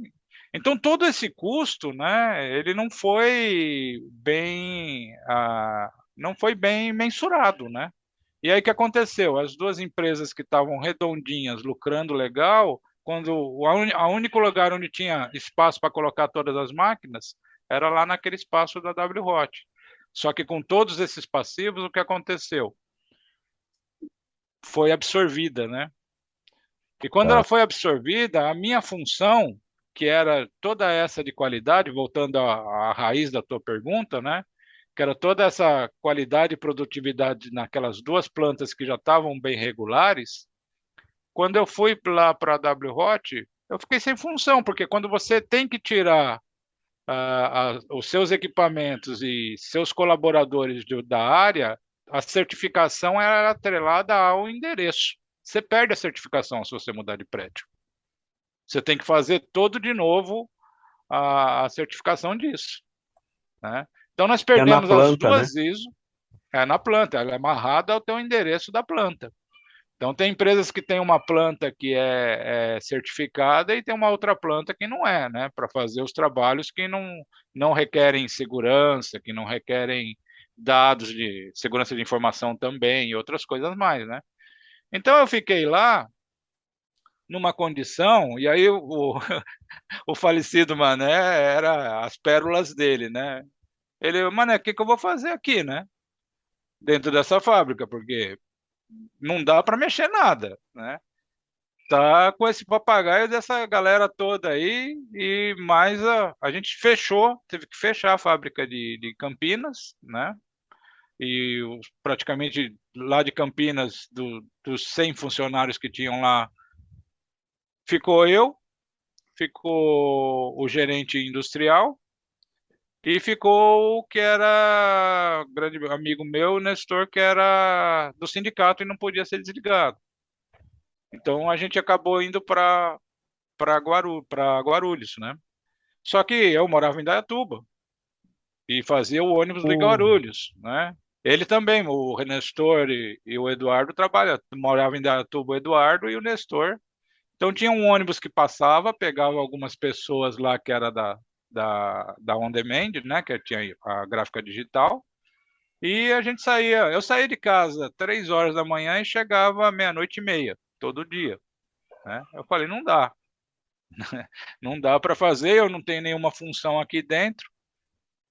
Então todo esse custo, né, ele não foi bem mensurado, né? E aí o que aconteceu? As duas empresas que estavam redondinhas, lucrando legal, quando a único lugar onde tinha espaço para colocar todas as máquinas era lá naquele espaço da W Hot. Só que com todos esses passivos, o que aconteceu? Foi absorvida, né? E quando ela Tá. foi absorvida, a minha função, que era toda essa de qualidade, voltando à raiz da tua pergunta, né? Que era toda essa qualidade e produtividade naquelas duas plantas que já estavam bem regulares. Quando eu fui lá para a W Hot, eu fiquei sem função, porque quando você tem que tirar os seus equipamentos e seus colaboradores da área, a certificação era atrelada ao endereço. Você perde a certificação se você mudar de prédio. Você tem que fazer todo de novo a certificação disso, né? Então nós É na perdemos as planta, né? duas ISO, na planta, ela é amarrada ao teu endereço da planta. Então tem empresas que têm uma planta que é certificada e tem uma outra planta que não é, né? Para fazer os trabalhos que não requerem segurança, que não requerem dados de segurança de informação também e outras coisas mais, né? Então eu fiquei lá numa condição, e aí o falecido Mané era as pérolas dele, né? Ele, Mané, o que que eu vou fazer aqui, né? Dentro dessa fábrica, porque não dá para mexer nada, né? Tá com esse papagaio dessa galera toda aí, e mais a gente fechou, teve que fechar a fábrica de Campinas, né? E praticamente lá de Campinas, dos 100 funcionários que tinham lá, ficou eu, ficou o gerente industrial e ficou o que era grande amigo meu, o Nestor, que era do sindicato e não podia ser desligado. Então a gente acabou indo para Guarulhos, né? Só que eu morava em Dayatuba e fazia o ônibus de Pô, Guarulhos, né? Ele também, o Nestor e o Eduardo moravam em Dayatuba, o Eduardo e o Nestor. Então tinha um ônibus que passava, pegava algumas pessoas lá que era da On Demand, né? Que tinha a gráfica digital. E a gente saía. Eu saía de casa 3 horas da manhã e chegava meia-noite e meia, todo dia, né? Eu falei, não dá. Não dá para fazer, eu não tenho nenhuma função aqui dentro.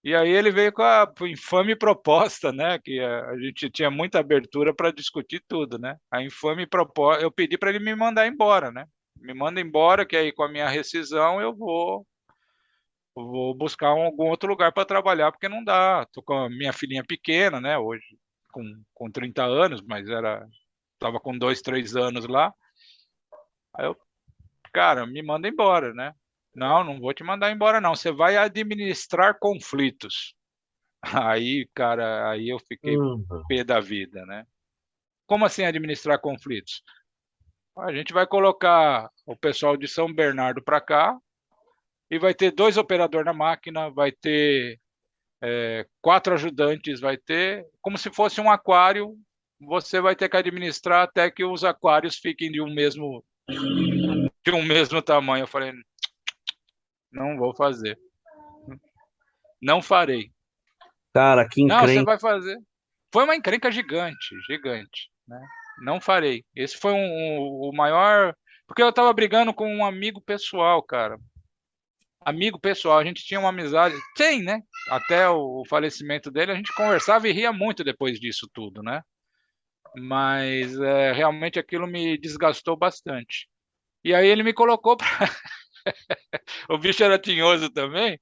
E aí ele veio com a infame proposta, né? Que a gente tinha muita abertura para discutir tudo, né? A infame proposta, eu pedi para ele me mandar embora, né? Me manda embora, que aí com a minha rescisão eu vou buscar algum outro lugar para trabalhar, porque não dá. Tô com a minha filhinha pequena, né? Hoje com 30 anos, mas tava com 2, 3 anos lá. Aí eu, cara, me manda embora, né? Não, não vou te mandar embora, não. Você vai administrar conflitos. Aí, cara, aí eu fiquei uhum. pé da vida, né? Como assim administrar conflitos? A gente vai colocar o pessoal de São Bernardo para cá e vai ter 2 operadores na máquina, vai ter 4 ajudantes, vai ter como se fosse um aquário. Você vai ter que administrar até que os aquários fiquem de um mesmo tamanho. Eu falei, não vou fazer, não farei. Cara, que Não, você encrenca. vai fazer. Foi uma encrenca gigante, gigante, né? Não farei. Esse foi o maior. Porque eu estava brigando com um amigo pessoal, cara. Amigo pessoal, a gente tinha uma amizade. Tem, né? Até o falecimento dele, a gente conversava e ria muito depois disso tudo, né? Mas realmente aquilo me desgastou bastante. E aí ele me colocou para. O bicho era tinhoso também.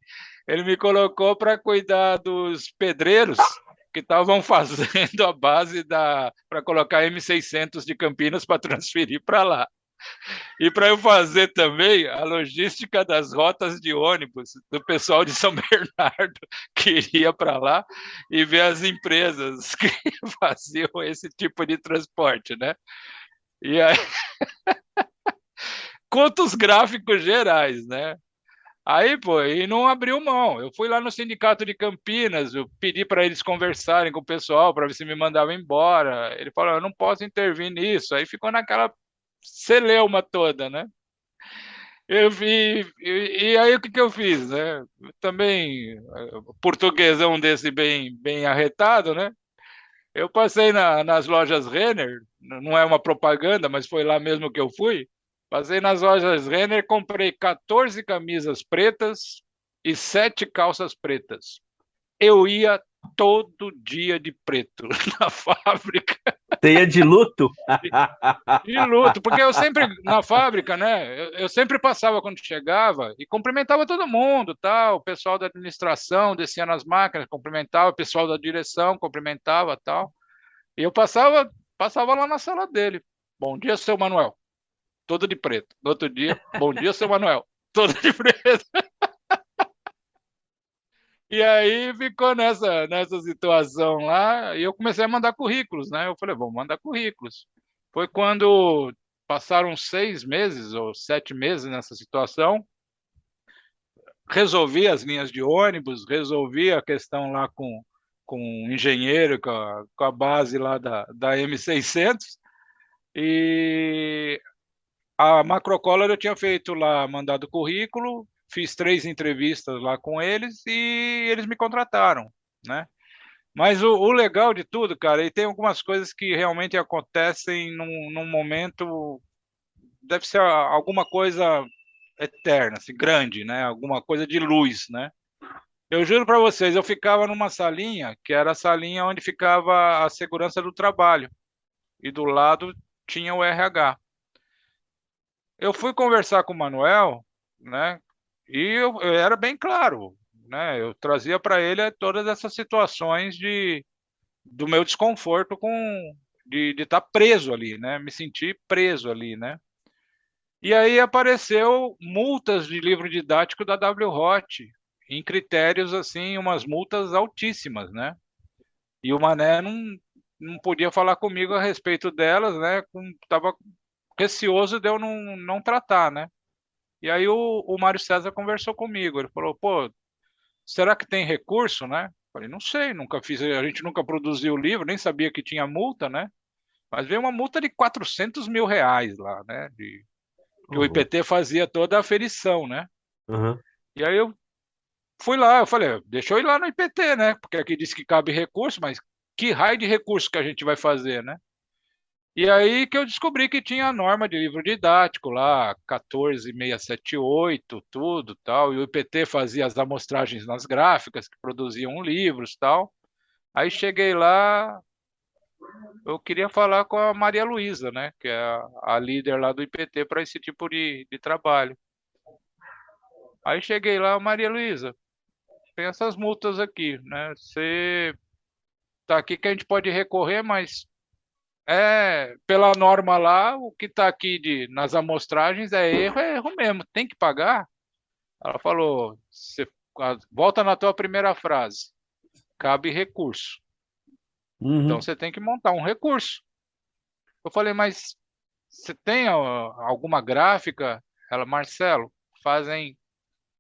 Ele me colocou para cuidar dos pedreiros que estavam fazendo a base para colocar M600 de Campinas para transferir para lá. E para eu fazer também a logística das rotas de ônibus do pessoal de São Bernardo que iria para lá e ver as empresas que faziam esse tipo de transporte, né? E aí, conta os gráficos gerais, né? Aí, pô, e não abriu mão. Eu fui lá no Sindicato de Campinas, eu pedi para eles conversarem com o pessoal para ver se me mandavam embora. Ele falou, eu não posso intervir nisso. Aí ficou naquela celeuma toda, né? Eu vi, e aí o que que eu fiz, né? Também, portuguesão desse bem arretado, né? Eu passei nas lojas Renner, não é uma propaganda, mas foi lá mesmo que eu fui. Passei nas lojas Renner, comprei 14 camisas pretas e 7 calças pretas. Eu ia todo dia de preto na fábrica. Teia de luto? De luto, porque eu sempre, na fábrica, né? Eu sempre passava quando chegava e cumprimentava todo mundo, tal, o pessoal da administração descia nas máquinas, cumprimentava, o pessoal da direção cumprimentava, tal. E eu passava lá na sala dele. Bom dia, seu Manuel. Todo de preto. No outro dia, bom dia, seu Manuel. Todo de preto. E aí ficou nessa situação lá, e eu comecei a mandar currículos, né? Eu falei, vamos mandar currículos. Foi quando passaram 6 meses ou 7 meses nessa situação, resolvi as linhas de ônibus, resolvi a questão lá com o engenheiro, com a base lá da M600, e a Macrocolor eu tinha feito lá, mandado currículo, fiz 3 entrevistas lá com eles e eles me contrataram, né? Mas o legal de tudo, cara, e tem algumas coisas que realmente acontecem num momento, deve ser alguma coisa eterna, assim, grande, né? Alguma coisa de luz, né? Eu juro para vocês, eu ficava numa salinha, que era a salinha onde ficava a segurança do trabalho, e do lado tinha o RH. Eu fui conversar com o Manuel, né? E eu era bem claro, né? Eu trazia para ele todas essas situações do meu desconforto de estar preso ali, né? Me sentir preso ali, né? E aí apareceu multas de livro didático da W. Roth, em critérios assim, umas multas altíssimas, né? E o Mané não podia falar comigo a respeito delas, né? Tava receoso de eu não tratar, né? E aí o Mário César conversou comigo. Ele falou, pô, será que tem recurso, né? Falei, não sei, nunca fiz, a gente nunca produziu o livro, nem sabia que tinha multa, né? Mas veio uma multa de 400 mil reais lá, né? Que o Uhum. IPT fazia toda a aferição, né? Uhum. E aí eu fui lá, eu falei, deixa eu ir lá no IPT, né? Porque aqui diz que cabe recurso, mas que raio de recurso que a gente vai fazer, né? E aí que eu descobri que tinha a norma de livro didático lá, 14678, tudo, tal, e o IPT fazia as amostragens nas gráficas que produziam livros, tal. Aí cheguei lá, eu queria falar com a Maria Luísa, né, que é a líder lá do IPT para esse tipo de trabalho. Aí cheguei lá, Maria Luísa, tem essas multas aqui, né? Você tá aqui que a gente pode recorrer, mas pela norma lá, o que está aqui nas amostragens é erro mesmo, tem que pagar. Ela falou, volta na tua primeira frase, cabe recurso. Então Uhum. você tem que montar um recurso. Eu falei, mas você tem alguma gráfica? Ela, Marcelo, fazem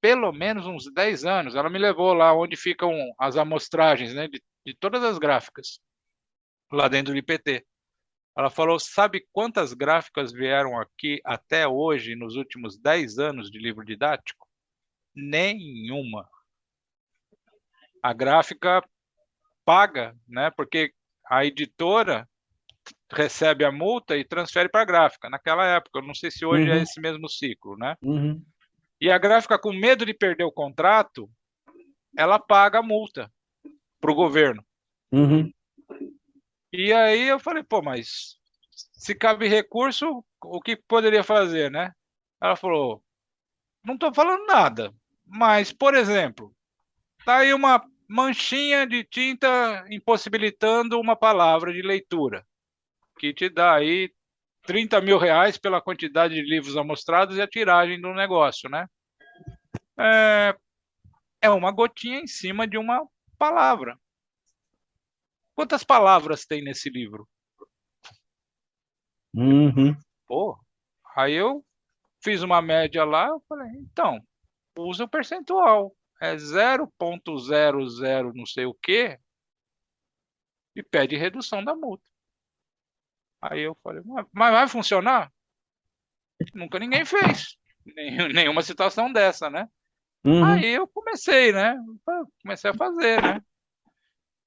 pelo menos uns 10 anos. Ela me levou lá onde ficam as amostragens, né, de todas as gráficas, lá dentro do IPT. Ela falou: sabe quantas gráficas vieram aqui até hoje, nos últimos 10 anos de livro didático? Nenhuma. A gráfica paga, né? Porque a editora recebe a multa e transfere para a gráfica. Naquela época, eu não sei se hoje é Uhum. esse mesmo ciclo, né? Uhum. E a gráfica, com medo de perder o contrato, ela paga a multa para o governo. Uhum. E aí eu falei, pô, mas se cabe recurso, o que poderia fazer, né? Ela falou, não estou falando nada, mas, por exemplo, tá aí uma manchinha de tinta impossibilitando uma palavra de leitura, que te dá aí 30 mil reais pela quantidade de livros amostrados e a tiragem do negócio, né? É, é uma gotinha em cima de uma palavra. Quantas palavras tem nesse livro? Uhum. Pô, aí eu fiz uma média lá, eu falei, então, usa o percentual. É 0,00 não sei o quê e pede redução da multa. Aí eu falei, mas vai funcionar? Nunca ninguém fez. Nenhuma situação dessa, né? Uhum. Aí eu comecei, né? Comecei a fazer, né?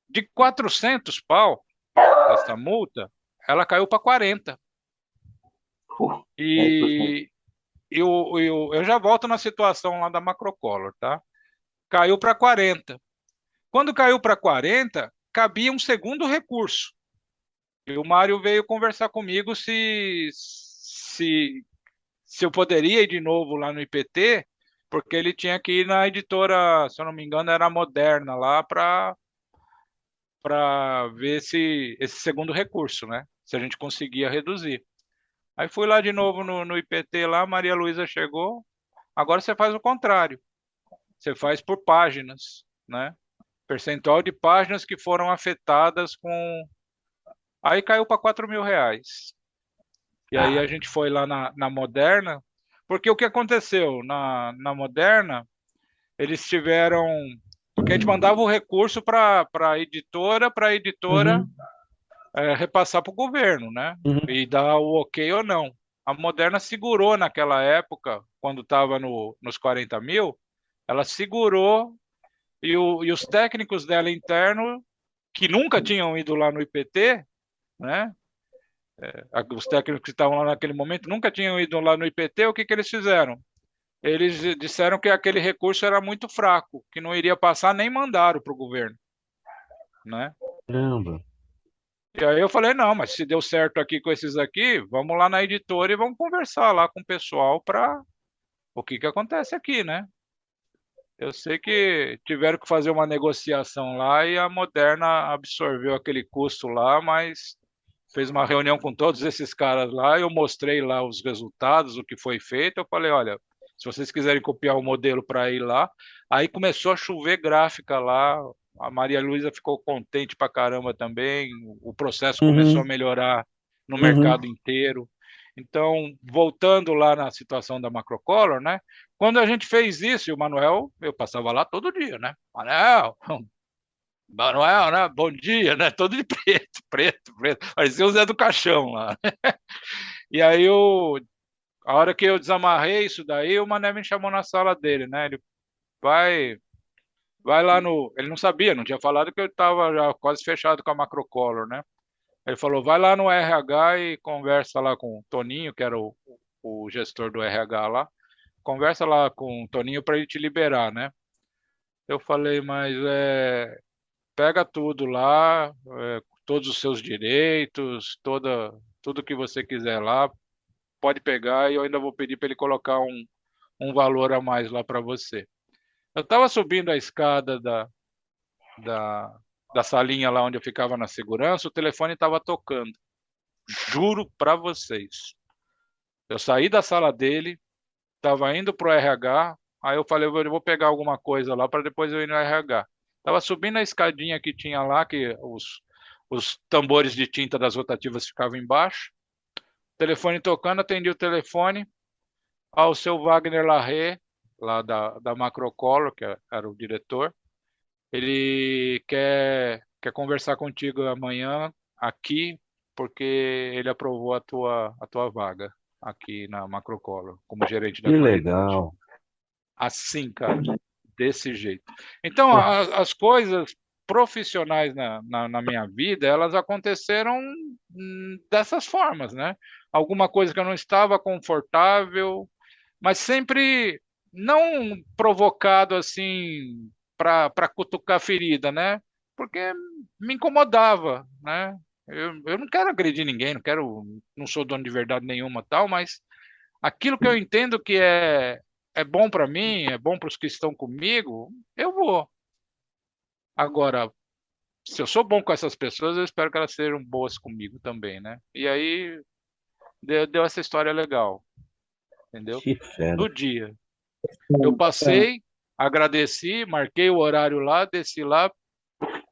De 400 pau, essa multa, ela caiu para 40. 10%. E eu já volto na situação lá da Macrocolor, tá? Caiu para 40. Quando caiu para 40, cabia um segundo recurso. E o Mário veio conversar comigo se eu poderia ir de novo lá no IPT, porque ele tinha que ir na editora, se eu não me engano, era a Moderna lá para ver esse segundo recurso, né? Se a gente conseguia reduzir. Aí fui lá de novo no IPT lá, Maria Luísa chegou. Agora você faz o contrário. Você faz por páginas, né? Percentual de páginas que foram afetadas com. Aí caiu para R$ 4.000. E aí a Ah, gente foi lá na Moderna, porque o que aconteceu na Moderna, eles tiveram. Porque a gente mandava o recurso para a editora uhum. repassar para o governo, né? Uhum. E dar o ok ou não. A Moderna segurou naquela época, quando estava nos 40 mil, ela segurou e os técnicos dela internos, que nunca tinham ido lá no IPT, né? Os técnicos que estavam lá naquele momento nunca tinham ido lá no IPT, o que que eles fizeram? Eles disseram que aquele recurso era muito fraco, que não iria passar, nem mandaram para o governo, né? Caramba. E aí eu falei, não, mas se deu certo aqui com esses aqui, vamos lá na editora e vamos conversar lá com o pessoal para o que que acontece aqui, né? Eu sei que tiveram que fazer uma negociação lá e a Moderna absorveu aquele custo lá, mas fez uma reunião com todos esses caras lá, eu mostrei lá os resultados, o que foi feito, eu falei, olha, se vocês quiserem copiar o modelo para ir lá, aí começou a chover gráfica lá, a Maria Luísa ficou contente pra caramba também, o processo começou a Uhum. melhorar no Uhum. mercado inteiro. Então, voltando lá na situação da Macrocolor, né? Quando a gente fez isso, e o Manuel, eu passava lá todo dia, né? Manuel, né? Bom dia, né? Todo de preto, preto, preto. Parecia o Zé do Caixão lá. E aí, a hora que eu desamarrei isso daí, o Mané me chamou na sala dele, né? Ele vai, vai lá no. Ele não sabia, não tinha falado que eu estava já quase fechado com a Macrocolor, né? Ele falou, vai lá no RH e conversa lá com o Toninho, que era o gestor do RH lá. Conversa lá com o Toninho para ele te liberar, né? Eu falei, mas pega tudo lá, todos os seus direitos, tudo que você quiser lá, pode pegar e eu ainda vou pedir para ele colocar um valor a mais lá para você. Eu estava subindo a escada da, da salinha lá onde eu ficava na segurança, o telefone estava tocando. Juro para vocês. Eu saí da sala dele, estava indo pro RH, aí eu falei, eu vou pegar alguma coisa lá para depois eu ir no RH. Tava subindo a escadinha que tinha lá, que os tambores de tinta das rotativas ficavam embaixo. Telefone tocando, atendi o telefone ao seu Wagner Larré, lá da Macrocolor, que era o diretor. Ele quer conversar contigo amanhã aqui, porque ele aprovou a tua vaga aqui na Macrocolor, como gerente da Que qualidade. legal. Assim, cara, desse jeito. Então, Pô, as coisas profissionais na minha vida, elas aconteceram dessas formas, né? Alguma coisa que eu não estava confortável, mas sempre não provocado assim para cutucar a ferida, né? Porque me incomodava, né? Eu não quero agredir ninguém, não sou dono de verdade nenhuma, tal, mas aquilo que eu entendo que é bom para mim, é bom para os que estão comigo, eu vou. Agora, se eu sou bom com essas pessoas, eu espero que elas sejam boas comigo também, né? E aí deu essa história legal, entendeu? que fera. No dia. Eu passei, agradeci, marquei o horário lá, desci lá,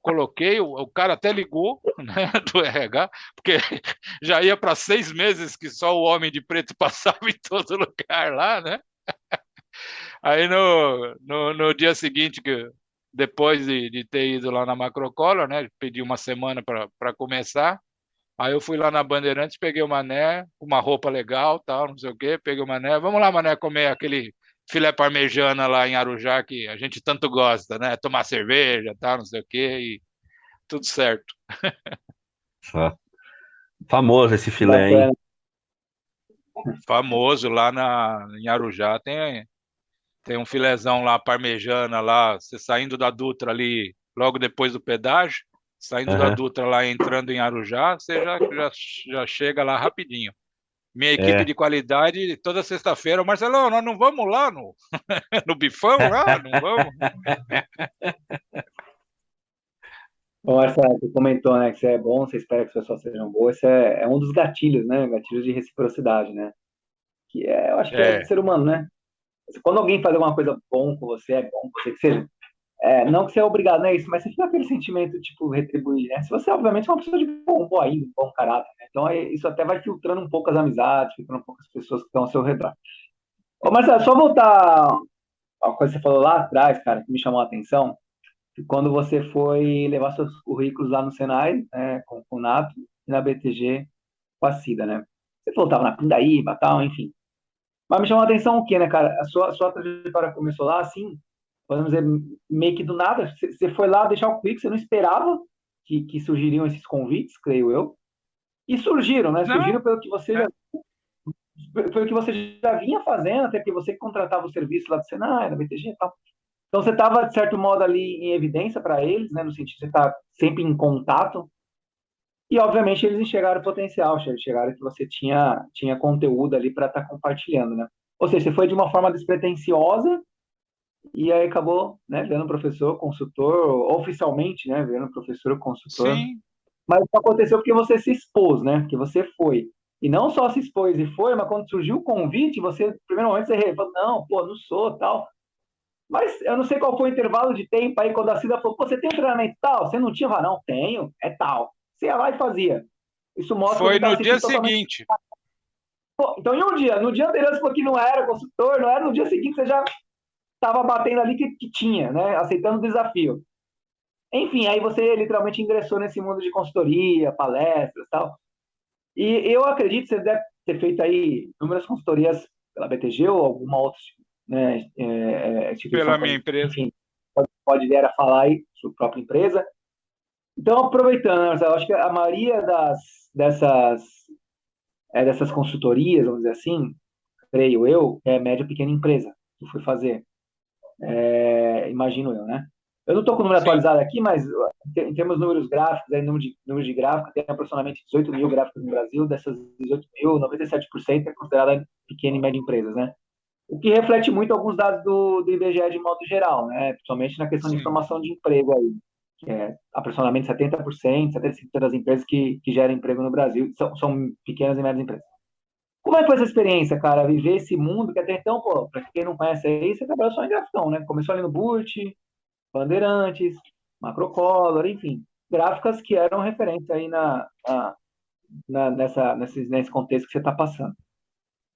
coloquei, o cara até ligou, né, do RH, porque já ia para 6 meses que só o homem de preto passava em todo lugar lá, né? Aí no dia seguinte, depois de ter ido lá na Macrocolor, né, pedi uma semana para começar, aí eu fui lá na Bandeirantes, peguei o Mané, uma roupa legal, tal, não sei o quê, peguei o Mané, vamos lá, Mané, comer aquele filé parmegiana lá em Arujá, que a gente tanto gosta, né, tomar cerveja, tal, não sei o quê, e tudo certo. Só. Famoso esse filé, hein? Bacana. Famoso lá em Arujá, tem um filézão lá, parmegiana lá, você saindo da Dutra ali, logo depois do pedágio, saindo da Aham. Dutra lá, entrando em Arujá, você já chega lá rapidinho. Minha equipe É. de qualidade, toda sexta-feira, Marcelão, nós não vamos lá no bifão lá? Não vamos? Bom, Marcelo, você comentou, né, que você é bom, você espera que as pessoas sejam boas. Esse é um dos gatilhos, né? Gatilhos de reciprocidade, né? Que eu acho que é do É, ser humano, né? Quando alguém faz alguma coisa bom com você, é bom com você que seja. Não que você é obrigado, não é isso, mas você fica aquele sentimento, tipo, retribuir, né? Se você, obviamente, é uma pessoa de boa índole, bom caráter, né? Então, isso até vai filtrando um pouco as amizades, filtrando um pouco as pessoas que estão ao seu redor. Ô, Marcelo, só voltar a uma coisa que você falou lá atrás, cara, que me chamou a atenção, que quando você foi levar seus currículos lá no Senai, né, com o Nato, e na BTG com a Cida, né? Você falou que estava na Pindaíba, tal, enfim. Mas me chamou a atenção o quê, né, cara? A sua trajetória começou lá, assim, podemos dizer, meio que do nada. Você foi lá deixar o currículo, você não esperava que surgiriam esses convites, creio eu. E surgiram, né? não, Surgiram pelo que você já vinha fazendo, até porque você que contratava o serviço lá do Senai, da BTG e tal. Então você estava, de certo modo, ali em evidência para eles, né? No sentido de você estar sempre em contato. E, obviamente, eles enxergaram o potencial, enxergaram que você tinha conteúdo ali para estar compartilhando, né? Ou seja, você foi de uma forma despretensiosa e aí acabou, né, virando professor, consultor, oficialmente, né, virando professor, consultor. sim, Mas isso aconteceu porque você se expôs, né? Porque você foi. E não só se expôs e foi, mas quando surgiu o convite, você, no primeiro momento, você falou, não, pô, não sou, tal. Mas eu não sei qual foi o intervalo de tempo aí, quando a Cida falou, pô, você tem um treinamento tal? Você não tinha? Eu falei, não, tenho, é tal. Você ia lá e fazia. Isso mostra que você foi está no se dia sentindo totalmente. seguinte. Pô, então, em um dia, no dia anterior você falou que não era consultor, não era, no dia seguinte você já estava batendo ali que tinha, né? Aceitando o desafio. Enfim, aí você literalmente ingressou nesse mundo de consultoria, palestras e tal. E eu acredito que você deve ter feito aí inúmeras consultorias pela BTG ou alguma outra, né, instituição, Pela minha empresa. enfim, pode vir a falar aí, sua própria empresa. Então, aproveitando, né, Marcelo, acho que a maioria dessas, dessas consultorias, vamos dizer assim, creio eu, é média ou pequena empresa que fui fazer, imagino eu, né? Eu não estou com o número Sim, atualizado aqui, mas em termos de números gráficos, aí, número de gráficos, tem aproximadamente 18 mil gráficos no Brasil, dessas 18 mil, 97% é considerada pequena e média empresas, né? O que reflete muito alguns dados do IBGE de modo geral, né? Principalmente na questão de sim. formação de emprego aí, que é aproximadamente 70%, 75% das empresas que geram emprego no Brasil são pequenas e médias empresas. Como é que foi essa experiência, cara? Viver esse mundo que até então, pô, para quem não conhece aí, você trabalhou só em graficão, né? Começou ali no Burt, Bandeirantes, Macrocolor, enfim, gráficas que eram referência aí nesse contexto que você está passando.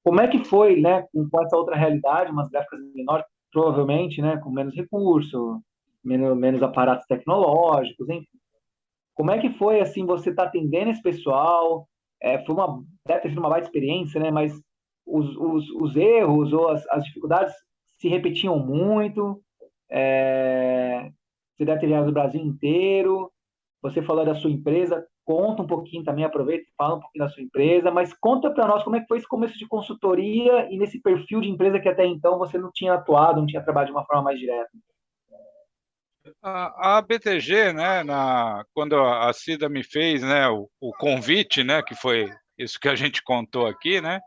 Como é que foi, né, com essa outra realidade, umas gráficas menores, provavelmente, né, com menos recurso, menos aparatos tecnológicos, enfim. Como é que foi, assim, você tá atendendo esse pessoal? Deve ter sido uma baita experiência, né, mas os erros ou as dificuldades se repetiam muito. É, Você deve ter viajado o Brasil inteiro. Você falou da sua empresa, conta um pouquinho também, aproveita e fala um pouquinho da sua empresa, mas conta para nós como é que foi esse começo de consultoria e nesse perfil de empresa que até então você não tinha atuado, não tinha trabalhado de uma forma mais direta. A BTG, né, quando a Cida me fez, né, o convite, né, que foi isso que a gente contou aqui, né,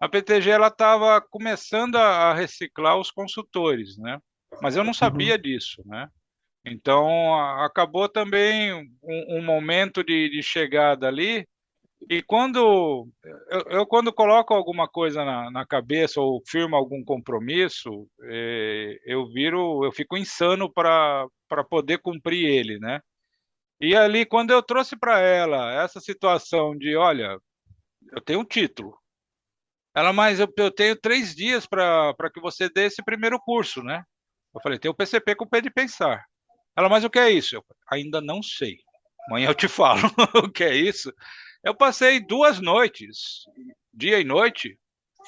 a BTG ela estava começando a reciclar os consultores, né, mas eu não Uhum. sabia disso, né. Então acabou também um momento de chegada ali. E quando coloco alguma coisa na cabeça ou firmo algum compromisso, eu fico insano para poder cumprir ele, né? E ali, quando eu trouxe para ela essa situação de, olha, eu tenho um título, ela, mas eu tenho 3 dias para que você dê esse primeiro curso, né? Eu falei, tem o PCP com o P de Pensar. Ela, mas o que é isso? Eu, ainda não sei. Amanhã eu te falo o que é isso. Eu passei 2 noites, dia e noite,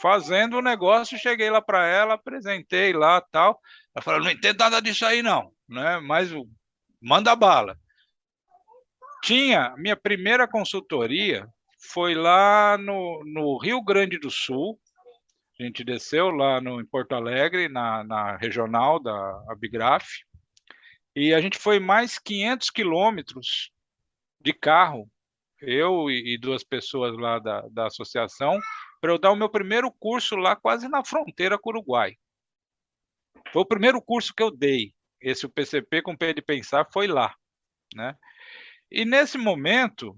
fazendo o negócio. Cheguei lá para ela, apresentei lá tal. Ela falou, não entendo nada disso aí não, né? Mas manda bala. Tinha minha primeira consultoria foi lá no Rio Grande do Sul. A gente desceu lá em Porto Alegre, na regional da Abigraf, e a gente foi mais 500 quilômetros de carro, eu e 2 pessoas lá da associação, para eu dar o meu primeiro curso lá, quase na fronteira com o Uruguai. Foi o primeiro curso que eu dei. Esse o PCP com P de Pensar foi lá, né? E nesse momento,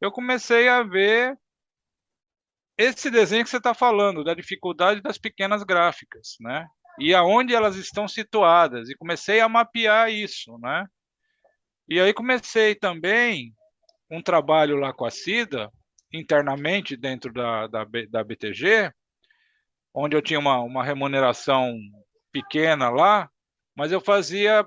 eu comecei a ver esse desenho que você está falando, da dificuldade das pequenas gráficas, né? E aonde elas estão situadas. E comecei a mapear isso, né? E aí comecei também um trabalho lá com a Cida, internamente dentro da BTG, onde eu tinha uma remuneração pequena lá, mas eu fazia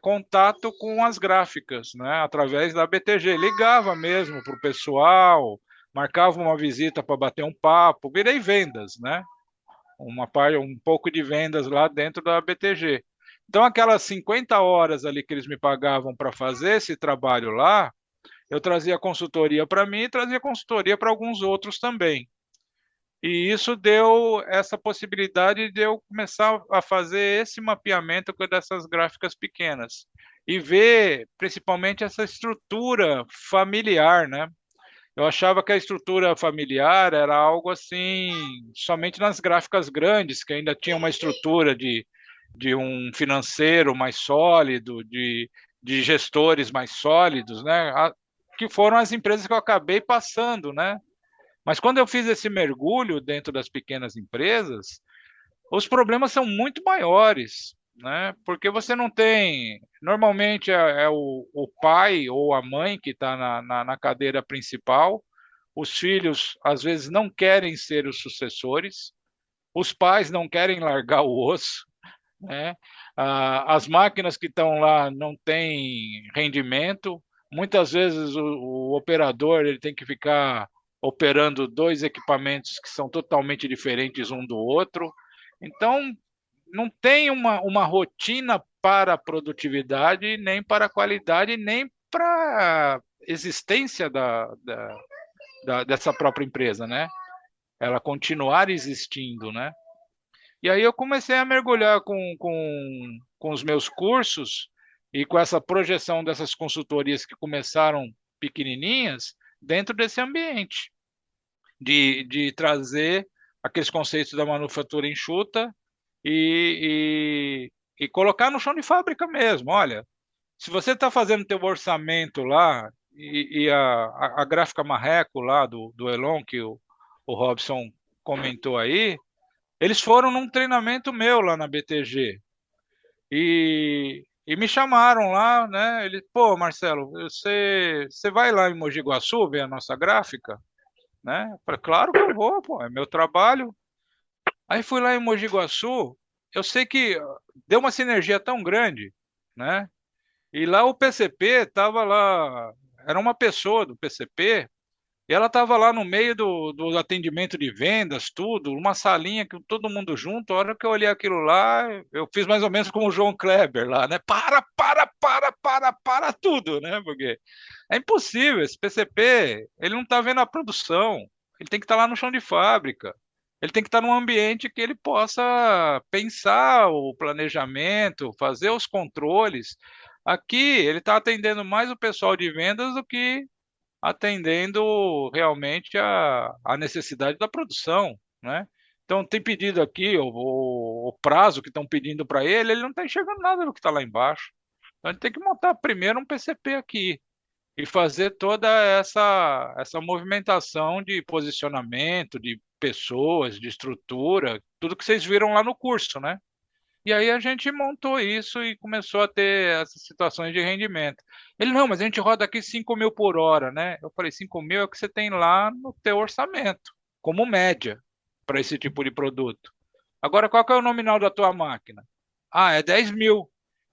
contato com as gráficas, né, através da BTG. Ligava mesmo para o pessoal, marcava uma visita para bater um papo, virei vendas, né? Um pouco de vendas lá dentro da BTG. Então, aquelas 50 horas ali que eles me pagavam para fazer esse trabalho lá, eu trazia consultoria para mim e trazia consultoria para alguns outros também. E isso deu essa possibilidade de eu começar a fazer esse mapeamento dessas gráficas pequenas e ver principalmente essa estrutura familiar, né? Eu achava que a estrutura familiar era algo assim, somente nas gráficas grandes, que ainda tinha uma estrutura de um financeiro mais sólido, de gestores mais sólidos, né? Que foram as empresas que eu acabei passando, né? Mas quando eu fiz esse mergulho dentro das pequenas empresas, os problemas são muito maiores, né? Porque você não tem. Normalmente é o pai ou a mãe que está na cadeira principal, os filhos às vezes não querem ser os sucessores, os pais não querem largar o osso, né? As máquinas que estão lá não têm rendimento, muitas vezes o operador ele tem que ficar operando 2 equipamentos que são totalmente diferentes um do outro, então não tem uma rotina para a produtividade, nem para a qualidade, nem para a existência dessa própria empresa, né? Ela continuar existindo, né? E aí eu comecei a mergulhar com os meus cursos e com essa projeção dessas consultorias que começaram pequenininhas dentro desse ambiente, de trazer aqueles conceitos da manufatura enxuta e colocar no chão de fábrica mesmo. Olha, se você está fazendo teu orçamento lá e a gráfica Marreco lá do Elon, que o Robson comentou aí, eles foram num treinamento meu lá na BTG e me chamaram lá, né? Ele, pô, Marcelo, você vai lá em Mogi Guaçu ver a nossa gráfica, né? Eu falei, claro que eu vou, pô, é meu trabalho. Aí fui lá em Mogi Guaçu, eu sei que deu uma sinergia tão grande, né? E lá o PCP estava lá, era uma pessoa do PCP. E ela estava lá no meio do atendimento de vendas, tudo, uma salinha com todo mundo junto. A hora que eu olhei aquilo lá, eu fiz mais ou menos como o João Kleber lá, né? Para tudo, né? Porque é impossível. Esse PCP, ele não está vendo a produção. Ele tem que estar lá no chão de fábrica. Ele tem que estar num ambiente que ele possa pensar o planejamento, fazer os controles. Aqui, ele está atendendo mais o pessoal de vendas do que atendendo realmente a necessidade da produção, né? Então, tem pedido aqui, o prazo que estão pedindo para ele não está enxergando nada do que está lá embaixo. Então, ele tem que montar primeiro um PCP aqui e fazer toda essa movimentação de posicionamento, de pessoas, de estrutura, tudo que vocês viram lá no curso, né? E aí a gente montou isso e começou a ter essas situações de rendimento. Ele, não, mas a gente roda aqui 5.000 por hora, né? Eu falei, 5.000 é o que você tem lá no teu orçamento, como média, para esse tipo de produto. Agora, qual que é o nominal da tua máquina? Ah, é 10.000.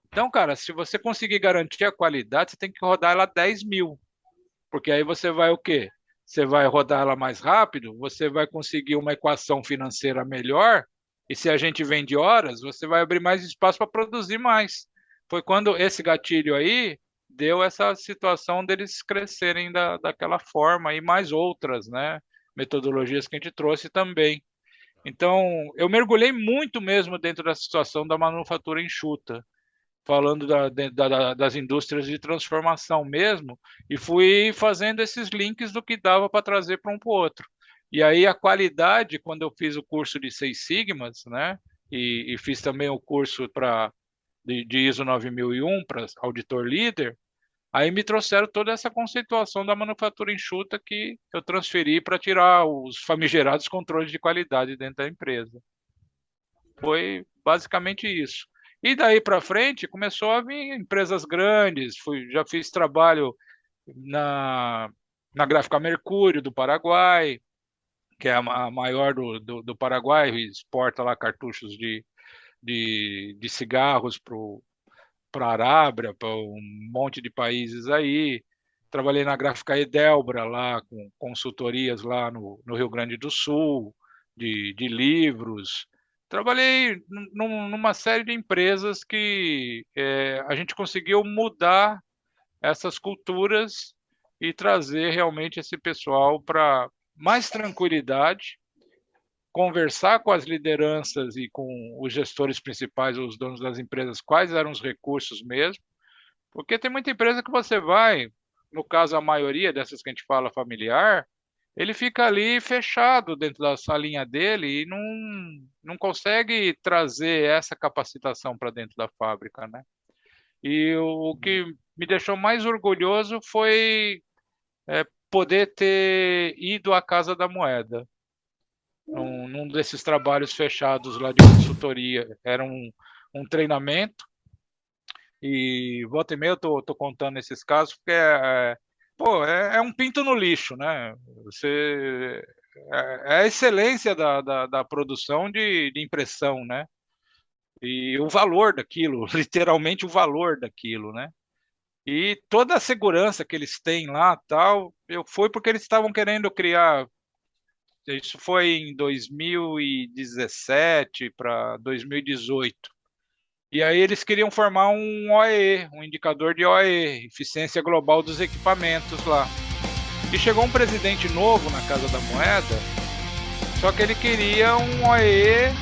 Então, cara, se você conseguir garantir a qualidade, você tem que rodar ela 10.000. Porque aí você vai o quê? Você vai rodar ela mais rápido, você vai conseguir uma equação financeira melhor, e se a gente vende horas, você vai abrir mais espaço para produzir mais. Foi quando esse gatilho aí deu essa situação deles crescerem daquela forma e mais outras, né? Metodologias que a gente trouxe também. Então, eu mergulhei muito mesmo dentro da situação da manufatura enxuta, falando das indústrias de transformação mesmo, e fui fazendo esses links do que dava para trazer para um para o outro. E aí a qualidade, quando eu fiz o curso de Seis Sigmas, né, e fiz também o curso de ISO 9001 para auditor líder, aí me trouxeram toda essa conceituação da manufatura enxuta que eu transferi para tirar os famigerados controles de qualidade dentro da empresa. Foi basicamente isso. E daí para frente começou a vir empresas grandes, já fiz trabalho na, na Gráfica Mercúrio do Paraguai, que é a maior do Paraguai, exporta lá cartuchos de cigarros para a Arábia, para um monte de países aí. Trabalhei na Gráfica Edelbra, lá com consultorias lá no Rio Grande do Sul, de livros. Trabalhei numa série de empresas que a gente conseguiu mudar essas culturas e trazer realmente esse pessoal para mais tranquilidade, conversar com as lideranças e com os gestores principais, os donos das empresas, quais eram os recursos mesmo, porque tem muita empresa que você vai, no caso a maioria dessas que a gente fala familiar, ele fica ali fechado dentro da salinha dele e não consegue trazer essa capacitação para dentro da fábrica, né? E o que me deixou mais orgulhoso foi poder ter ido à Casa da Moeda, num desses trabalhos fechados lá de consultoria. Era um treinamento, e volta e meia eu tô contando esses casos, porque pô, é um pinto no lixo, né? É a excelência da produção de impressão, né? E o valor daquilo, literalmente o valor daquilo, né? E toda a segurança que eles têm lá, tal, eu fui porque eles estavam querendo criar. Isso foi em 2017 para 2018. E aí eles queriam formar um OEE, um indicador de OEE, eficiência global dos equipamentos lá. E chegou um presidente novo na Casa da Moeda, só que ele queria um OEE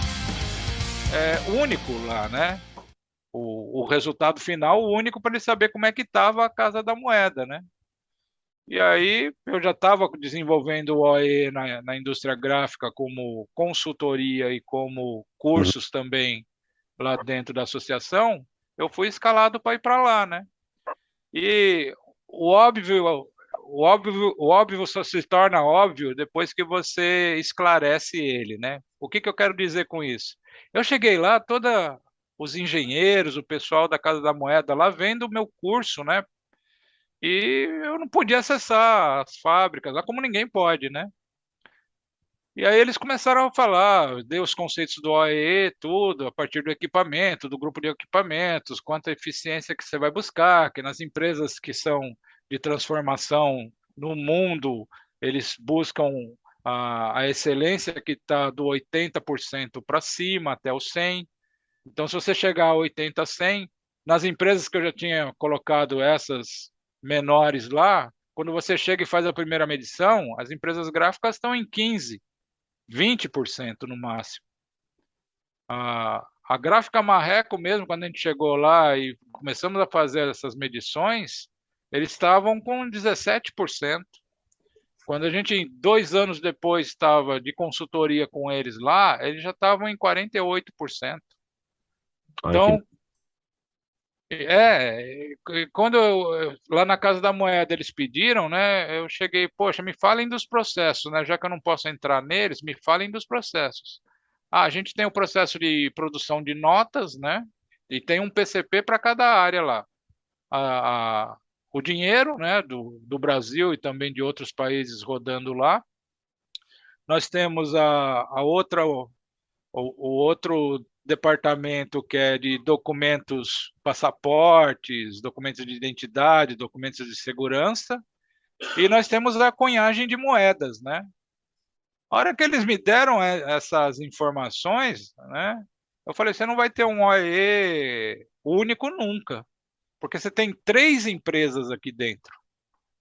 único lá, né? O resultado final único para ele saber como é que estava a Casa da Moeda, né? E aí eu já estava desenvolvendo o OE na indústria gráfica como consultoria e como Uhum. cursos também lá dentro da associação, eu fui escalado para ir para lá, né? E o óbvio, o óbvio só se torna óbvio depois que você esclarece ele, né? O que eu quero dizer com isso? Eu cheguei lá, toda os engenheiros, o pessoal da Casa da Moeda lá vendo o meu curso, né? E eu não podia acessar as fábricas, lá como ninguém pode, né? E aí eles começaram a falar, dei os conceitos do OEE, tudo, a partir do equipamento, do grupo de equipamentos, quanta eficiência que você vai buscar, que nas empresas que são de transformação no mundo, eles buscam a excelência que está do 80% para cima até o 100%. Então, se você chegar a 80, 100, nas empresas que eu já tinha colocado essas menores lá, quando você chega e faz a primeira medição, as empresas gráficas estão em 15, 20% no máximo. A gráfica Marreco mesmo, quando a gente chegou lá e começamos a fazer essas medições, eles estavam com 17%. Quando a gente, 2 anos depois, estava de consultoria com eles lá, eles já estavam em 48%. Olha que. Então, quando lá na Casa da Moeda eles pediram, né? Eu cheguei, poxa, me falem dos processos, né? Já que eu não posso entrar neles, me falem dos processos. Ah, a gente tem o processo de produção de notas, né? E tem um PCP para cada área lá. A, a- o dinheiro, né, do Brasil e também de outros países rodando lá. Nós temos a outra, o outro departamento que é de documentos, passaportes, documentos de identidade, documentos de segurança, e nós temos a cunhagem de moedas, né? A hora que eles me deram essas informações, né? Eu falei, você não vai ter um OEE único nunca, porque você tem três empresas aqui dentro,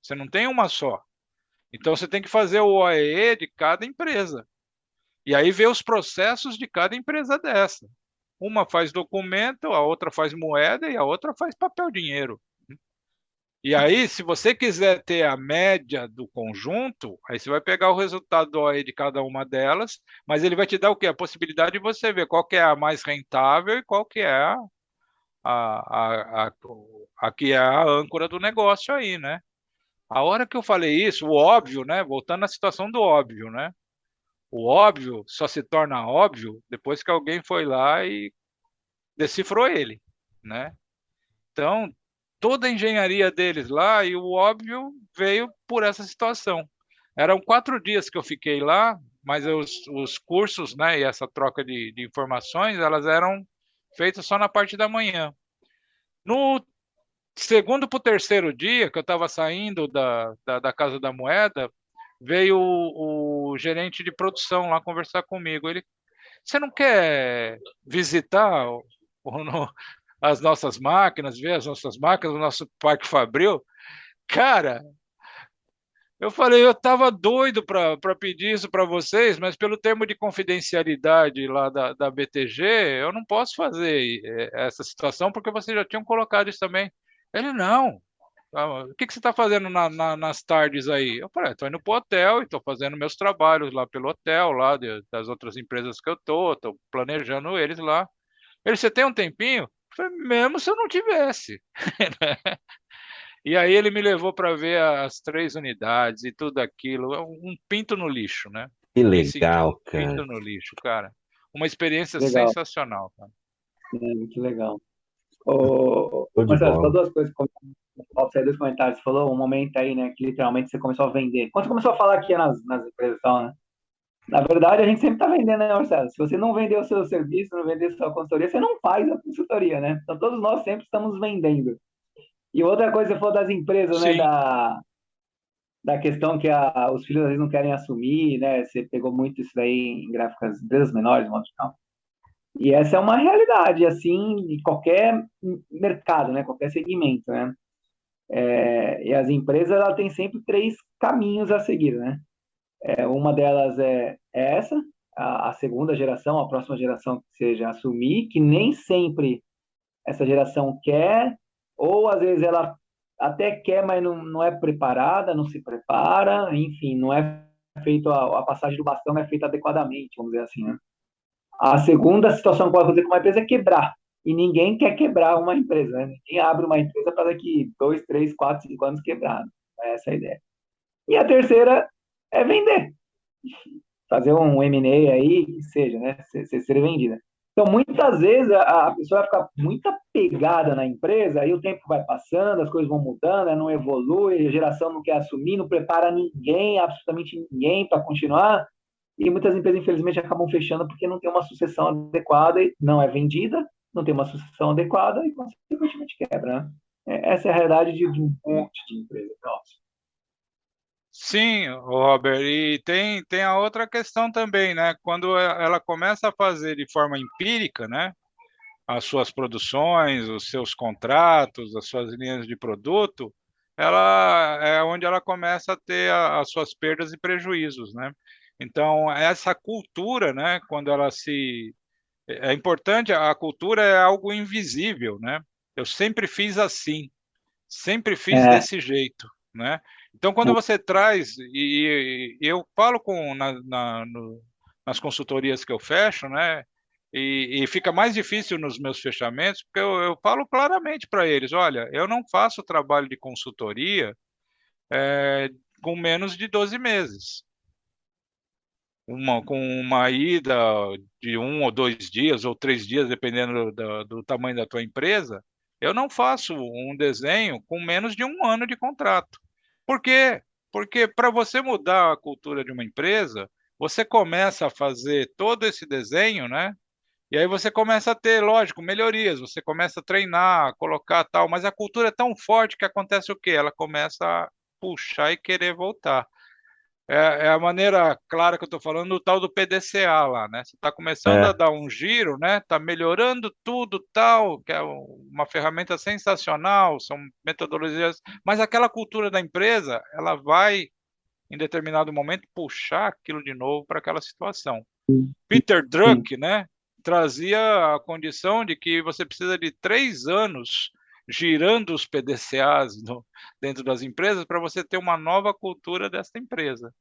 você não tem uma só. Então você tem que fazer o OEE de cada empresa. E aí ver os processos de cada empresa dessa. Uma faz documento, a outra faz moeda e a outra faz papel dinheiro. E aí, se você quiser ter a média do conjunto, aí você vai pegar o resultado aí de cada uma delas, mas ele vai te dar o quê? A possibilidade de você ver qual que é a mais rentável e qual que é a, a, a que é a âncora do negócio aí, né? A hora que eu falei isso, o óbvio, né? Voltando à situação do óbvio, né? O óbvio só se torna óbvio depois que alguém foi lá e decifrou ele, né? Então, toda a engenharia deles lá e o óbvio veio por essa situação. Eram 4 dias que eu fiquei lá, mas os cursos, né, e essa troca de informações, elas eram feitas só na parte da manhã. No segundo para o terceiro dia, que eu estava saindo da Casa da Moeda, veio o gerente de produção lá conversar comigo. Ele, você não quer visitar as nossas máquinas, ver as nossas máquinas, o nosso Parque Fabril? Cara, eu falei, eu estava doido para pedir isso para vocês, mas pelo termo de confidencialidade lá da BTG, eu não posso fazer essa situação porque vocês já tinham colocado isso também. Ele, não. O que você está fazendo nas tardes aí? Eu falei, estou indo para o hotel e estou fazendo meus trabalhos lá pelo hotel, lá das outras empresas que eu estou planejando eles lá. Ele, você tem um tempinho? Eu falei, mesmo se eu não tivesse. E aí ele me levou para ver as 3 unidades e tudo aquilo. Um pinto no lixo, né? Que Me senti um legal, pinto cara. no lixo, cara. Uma experiência Legal, sensacional, cara. muito legal. Ô, Show de Marcelo, só bola. duas coisas. Posso sair dos comentários. Você falou um momento aí, né, que literalmente você começou a vender. Quando você começou a falar aqui nas empresas, e tal, né? Na verdade, a gente sempre está vendendo, né, Marcelo? Se você não vender o seu serviço, não vender a sua consultoria, você não faz a consultoria, né? Então, todos nós sempre estamos vendendo. E outra coisa, você falou das empresas, né, Sim, da questão que os filhos às vezes não querem assumir, né? Você pegou muito isso daí em gráficas, empresas menores, de modo geral. E essa é uma realidade, assim, de qualquer mercado, né? Qualquer segmento, né? E as empresas, ela tem sempre três caminhos a seguir, né? Uma delas é essa, a segunda geração, a próxima geração que seja assumir, que nem sempre essa geração quer, ou às vezes ela até quer, mas não é preparada, não se prepara, enfim, não é feito a passagem do bastão não é feita adequadamente, vamos dizer assim, né? A segunda situação que pode acontecer com uma empresa é quebrar. E ninguém quer quebrar uma empresa, né? Ninguém abre uma empresa para daqui 2, 3, 4, 5 anos quebrado. Essa é a ideia. E a terceira é vender. Fazer um M&A aí, que seja, né? Ser vendida. Então, muitas vezes, a pessoa vai ficar muito apegada na empresa, aí o tempo vai passando, as coisas vão mudando, né? Não evolui, a geração não quer assumir, não prepara ninguém, absolutamente ninguém para continuar, e muitas empresas, infelizmente, acabam fechando porque não tem uma sucessão adequada e não é vendida, não tem uma sucessão adequada e, consequentemente, quebra, né? Essa é a realidade de um monte de empresas. Nossa. sim, Robert. E tem a outra questão também, né? Quando ela começa a fazer de forma empírica, né? As suas produções, os seus contratos, as suas linhas de produto, ela é onde ela começa a ter as suas perdas e prejuízos, né? Então, essa cultura, né, quando ela se é importante, a cultura é algo invisível, né? Eu sempre fiz assim, sempre fiz É, desse jeito, né? Então, quando você traz, e eu falo nas consultorias que eu fecho, né? E fica mais difícil nos meus fechamentos, porque eu falo claramente para eles: olha, eu não faço trabalho de consultoria com menos de 12 meses. com uma ida de 1 ou 2 dias ou 3 dias, dependendo do tamanho da tua empresa, eu não faço um desenho com menos de 1 ano de contrato. Por quê? Porque para você mudar a cultura de uma empresa, você começa a fazer todo esse desenho, né? E aí você começa a ter, lógico, melhorias, você começa a treinar, colocar tal, mas a cultura é tão forte que acontece o quê? Ela começa a puxar e querer voltar. É a maneira clara que eu estou falando do tal do PDCA lá, né? Você está começando a É, dar um giro, né? Está melhorando tudo tal, que é uma ferramenta sensacional, são metodologias, mas aquela cultura da empresa, ela vai, em determinado momento, puxar aquilo de novo para aquela situação. Peter Sim. Drucker, né, trazia a condição de que você precisa de 3 anos girando os PDCAs dentro das empresas para você ter uma nova cultura dessa empresa,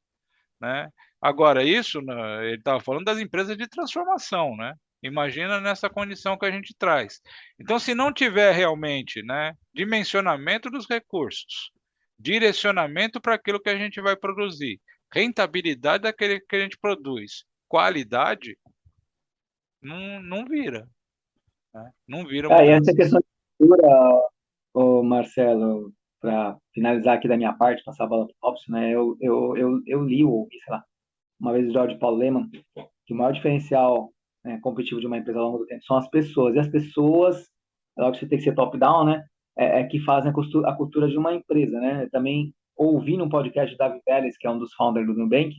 né? Agora, isso, né, ele estava falando das empresas de transformação, né? Imagina nessa condição que a gente traz. Então, se não tiver realmente, né, dimensionamento dos recursos, direcionamento para aquilo que a gente vai produzir, rentabilidade daquele que a gente produz, qualidade, não vira, né? Não vira E essa mudanças. questão de cultura, ô Marcelo, para finalizar aqui da minha parte, passar a bola para o Robson, né? Eu li ou ouvi, sei lá, uma vez o Jorge Paulo Lemann, que o maior diferencial, né, competitivo de uma empresa ao longo do tempo são as pessoas. E as pessoas, é lógico que você tem que ser top-down, né? É que fazem a cultura de uma empresa, né? Eu também ouvi num podcast do Davi Vélez, que é um dos founders do Nubank,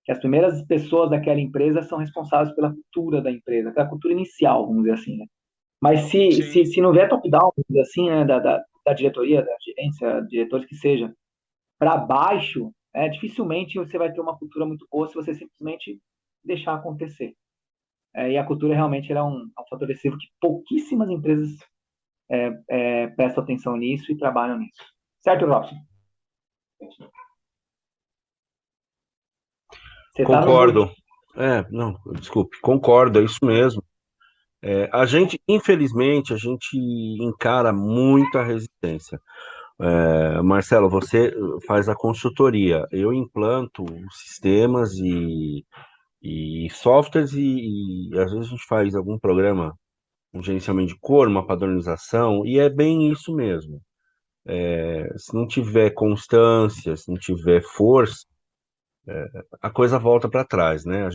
que as primeiras pessoas daquela empresa são responsáveis pela cultura da empresa, aquela cultura inicial, vamos dizer assim, né? Mas Sim, se não vier top-down, vamos dizer assim, né, da diretoria, da gerência, diretores que seja, para baixo, dificilmente você vai ter uma cultura muito boa se você simplesmente deixar acontecer. E a cultura realmente é um fator decisivo que pouquíssimas empresas prestam atenção nisso e trabalham nisso. Certo, Robson? Você está no mute. concordo. Não, desculpe, concordo, é isso mesmo. Infelizmente, a gente encara muita resistência. Marcelo, você faz a consultoria, eu implanto sistemas e softwares e às vezes a gente faz algum programa, um gerenciamento de cor, uma padronização, e é bem isso mesmo. Se não tiver constância, se não tiver força, a coisa volta para trás, né?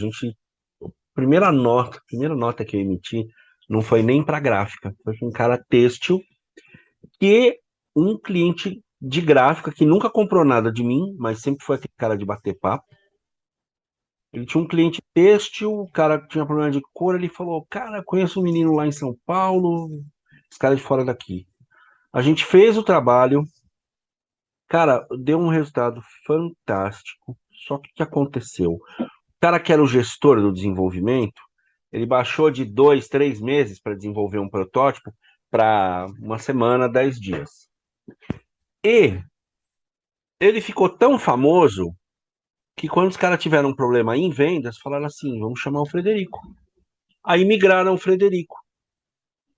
Primeira nota que eu emiti não foi nem para gráfica, foi para um cara têxtil que um cliente de gráfica que nunca comprou nada de mim, mas sempre foi aquele cara de bater papo. Ele tinha um cliente têxtil, o cara tinha problema de cor, ele falou: "Cara, conheço um menino lá em São Paulo, esse cara é de fora daqui." A gente fez o trabalho, cara, deu um resultado fantástico. Só que o que aconteceu? O cara que era o gestor do desenvolvimento, ele baixou de 2, 3 meses para desenvolver um protótipo para uma semana, 10 dias. E ele ficou tão famoso que quando os caras tiveram um problema em vendas, falaram assim: vamos chamar o Frederico. Aí migraram o Frederico.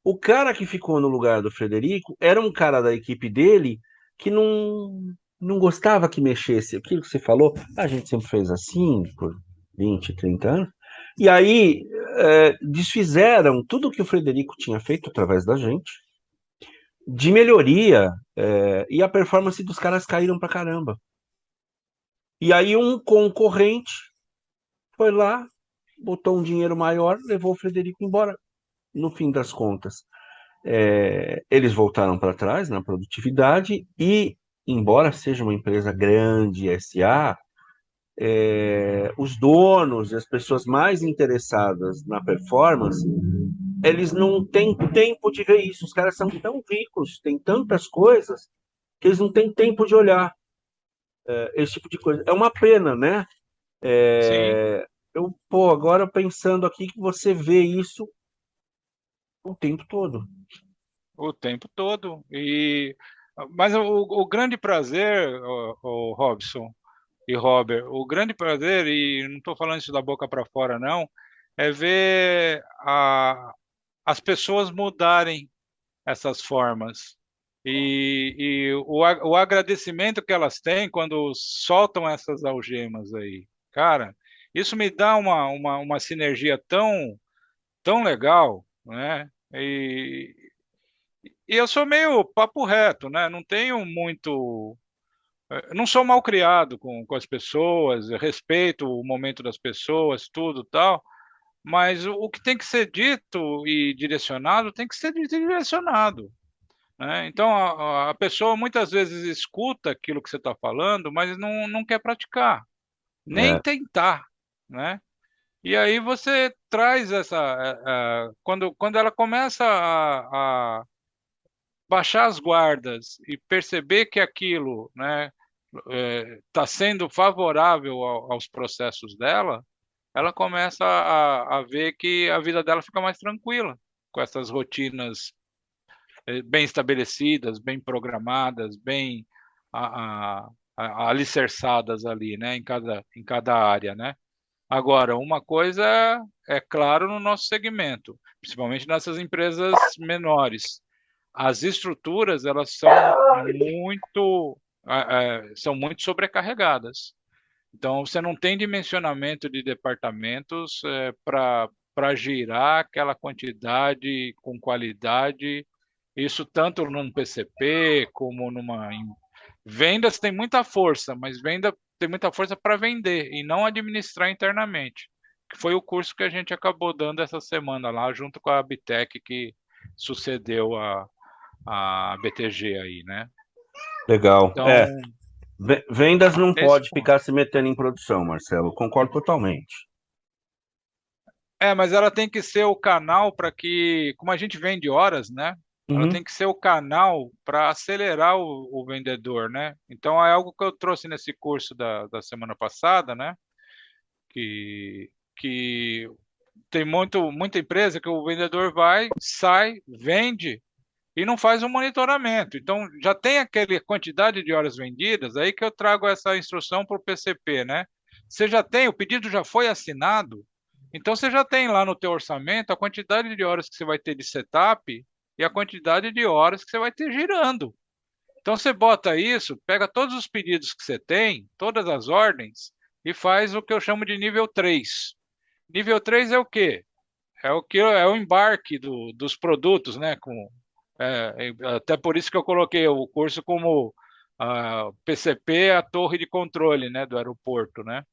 O cara que ficou no lugar do Frederico era um cara da equipe dele que não gostava que mexesse. Aquilo que você falou, a gente sempre fez assim, por 20, 30 anos. E aí desfizeram tudo que o Frederico tinha feito através da gente, de melhoria, e a performance dos caras caíram pra caramba. E aí um concorrente foi lá, botou um dinheiro maior, levou o Frederico embora. No fim das contas, eles voltaram para trás na produtividade e, embora seja uma empresa grande, SA, os donos e as pessoas mais interessadas na performance, eles não têm tempo de ver isso. Os caras são tão ricos, têm tantas coisas, que eles não têm tempo de olhar esse tipo de coisa. É uma pena, né? sim, Agora pensando aqui que você vê isso o tempo todo. o tempo todo. Mas o grande prazer, o Robson e Robert, o grande prazer, e não estou falando isso da boca para fora, não, é ver as pessoas mudarem essas formas. E o agradecimento que elas têm quando soltam essas algemas aí. Cara, Isso me dá uma sinergia tão legal, né? E eu sou meio papo reto, né? Não tenho muito. Não sou mal criado com as pessoas, eu respeito o momento das pessoas, tudo tal, mas o que tem que ser dito e direcionado tem que ser dito e direcionado, né? Então a pessoa muitas vezes escuta aquilo que você está falando, mas não quer praticar, nem É, tentar, né? E aí você traz quando ela começa a baixar as guardas e perceber que aquilo, né, está sendo favorável aos processos dela, ela começa a ver que a vida dela fica mais tranquila com essas rotinas bem estabelecidas, bem programadas, bem a, alicerçadas ali, né, em cada área, né? Agora, uma coisa é claro no nosso segmento, principalmente nessas empresas menores. As estruturas, elas são muito sobrecarregadas. Então, você não tem dimensionamento de departamentos para girar aquela quantidade com qualidade. Isso tanto num PCP como vendas tem muita força, mas venda tem muita força para vender e não administrar internamente. Que foi o curso que a gente acabou dando essa semana lá, junto com a Bitec, que sucedeu a BTG aí, né? legal. Então, Vendas não esse pode ponto. ficar se metendo em produção, Marcelo. Concordo totalmente. Mas ela tem que ser o canal para que, como a gente vende horas, né? Ela Uhum. tem que ser o canal para acelerar o vendedor, né? Então é algo que eu trouxe nesse curso da semana passada, né? Que tem muita empresa que o vendedor vai, sai, vende e não faz um monitoramento. Então já tem aquela quantidade de horas vendidas, aí que eu trago essa instrução para o PCP, né? Você já tem, o pedido já foi assinado, então você já tem lá no teu orçamento a quantidade de horas que você vai ter de setup e a quantidade de horas que você vai ter girando. Então você bota isso, pega todos os pedidos que você tem, todas as ordens, e faz o que eu chamo de nível 3. Nível 3 é o quê? É o embarque dos produtos, né? Até por isso que eu coloquei o curso como PCP, a torre de controle, né, do aeroporto, né?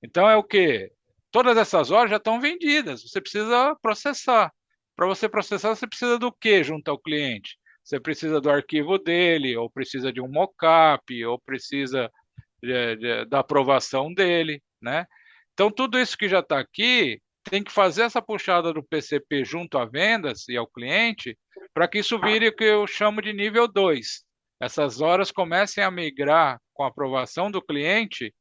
Então é o quê? Todas essas horas já estão vendidas. Você precisa processar. Para você processar, você precisa do quê junto ao cliente? Você precisa do arquivo dele, ou precisa de um mockup, ou precisa da aprovação dele, né? Então, tudo isso que já está aqui tem que fazer essa puxada do PCP junto a vendas e ao cliente para que isso vire o que eu chamo de nível 2. Essas horas comecem a migrar com a aprovação do cliente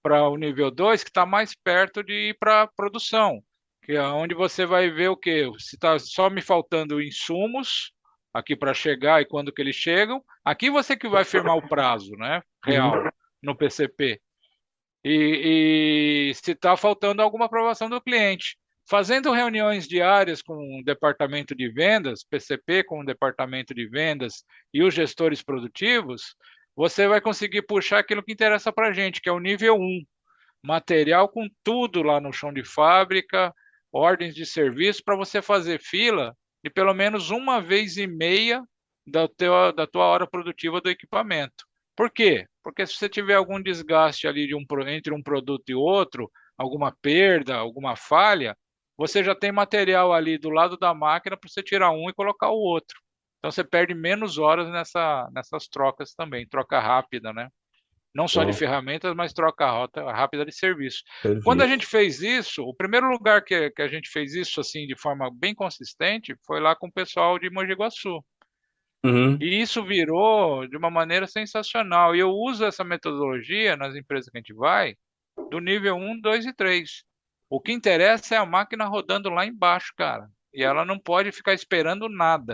para o nível 2, que está mais perto de ir para a produção, que é onde você vai ver o quê? Se está só me faltando insumos aqui para chegar e quando que eles chegam, aqui você que vai firmar o prazo, né? Real, Uhum. no PCP. E se está faltando alguma aprovação do cliente. Fazendo reuniões diárias com o departamento de vendas, PCP com o departamento de vendas e os gestores produtivos, você vai conseguir puxar aquilo que interessa para a gente, que é o nível 1, material com tudo lá no chão de fábrica, ordens de serviço, para você fazer fila de pelo menos uma vez e meia da tua hora produtiva do equipamento. Por quê? Porque se você tiver algum desgaste ali entre um produto e outro, alguma perda, alguma falha, você já tem material ali do lado da máquina para você tirar um e colocar o outro. Então você perde menos horas nessas trocas também, troca rápida, né? Não só de Bom, ferramentas, mas troca rápida de serviço. Quando a gente serviço. fez isso, o primeiro lugar que a gente fez isso assim de forma bem consistente foi lá com o pessoal de Mogi Guaçu. Uhum. E isso virou de uma maneira sensacional. E eu uso essa metodologia nas empresas que a gente vai, do nível 1, 2 e 3. O que interessa é a máquina rodando lá embaixo, cara. E ela não pode ficar esperando nada.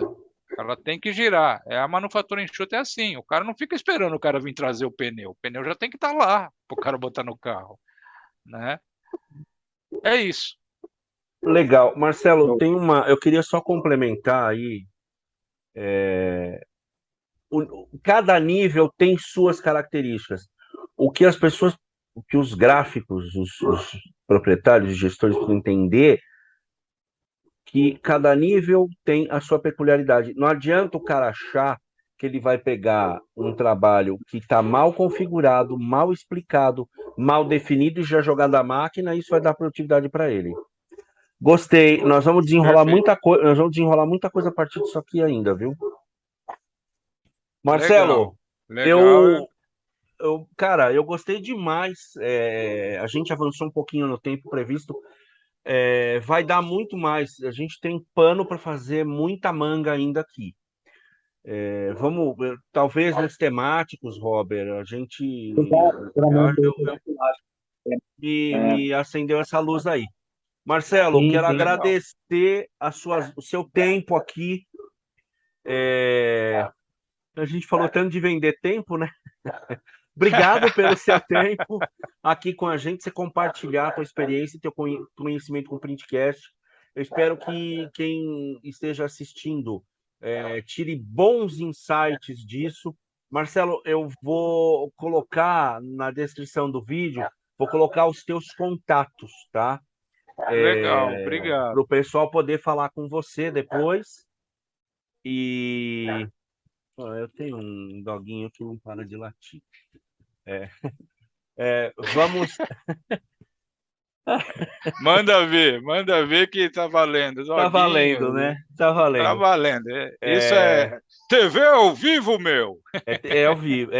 Ela tem que girar. A manufatura enxuta é assim. O cara não fica esperando o cara vir trazer o pneu. O pneu já tem que estar lá para o cara botar no carro, né? É isso. Legal. Marcelo, eu queria só complementar aí. Cada nível tem suas características. O que as pessoas o que os gráficos, os proprietários e gestores precisam entender que cada nível tem a sua peculiaridade. Não adianta o cara achar que ele vai pegar um trabalho que está mal configurado, mal explicado, mal definido e já jogar da máquina, isso vai dar produtividade para ele. Gostei. Nós vamos desenrolar Perfeito. muita coisa, nós vamos desenrolar muita coisa a partir disso aqui ainda, viu? Marcelo, Legal. cara, eu gostei demais. A gente avançou um pouquinho no tempo previsto. Vai dar muito mais. A gente tem pano para fazer muita manga ainda aqui. Vamos, talvez nos temáticos, Robert, a gente me acendeu essa luz aí. Marcelo, Sim, quero sim. agradecer o seu tempo aqui. A gente falou tanto de vender tempo, né? Obrigado pelo seu tempo aqui com a gente, você compartilhar a tua experiência e teu conhecimento com o Printcast. Eu espero que quem esteja assistindo tire bons insights disso. Marcelo, eu vou colocar na descrição do vídeo, vou colocar os teus contatos, tá? Legal, Para obrigado. o pessoal poder falar com você depois. E eu tenho um doguinho que não para de latir. Vamos. Manda ver que tá valendo. Tá valendo, Joguinho, né? Tá tá valendo. valendo. Isso É, é TV ao vivo, meu. ao vivo,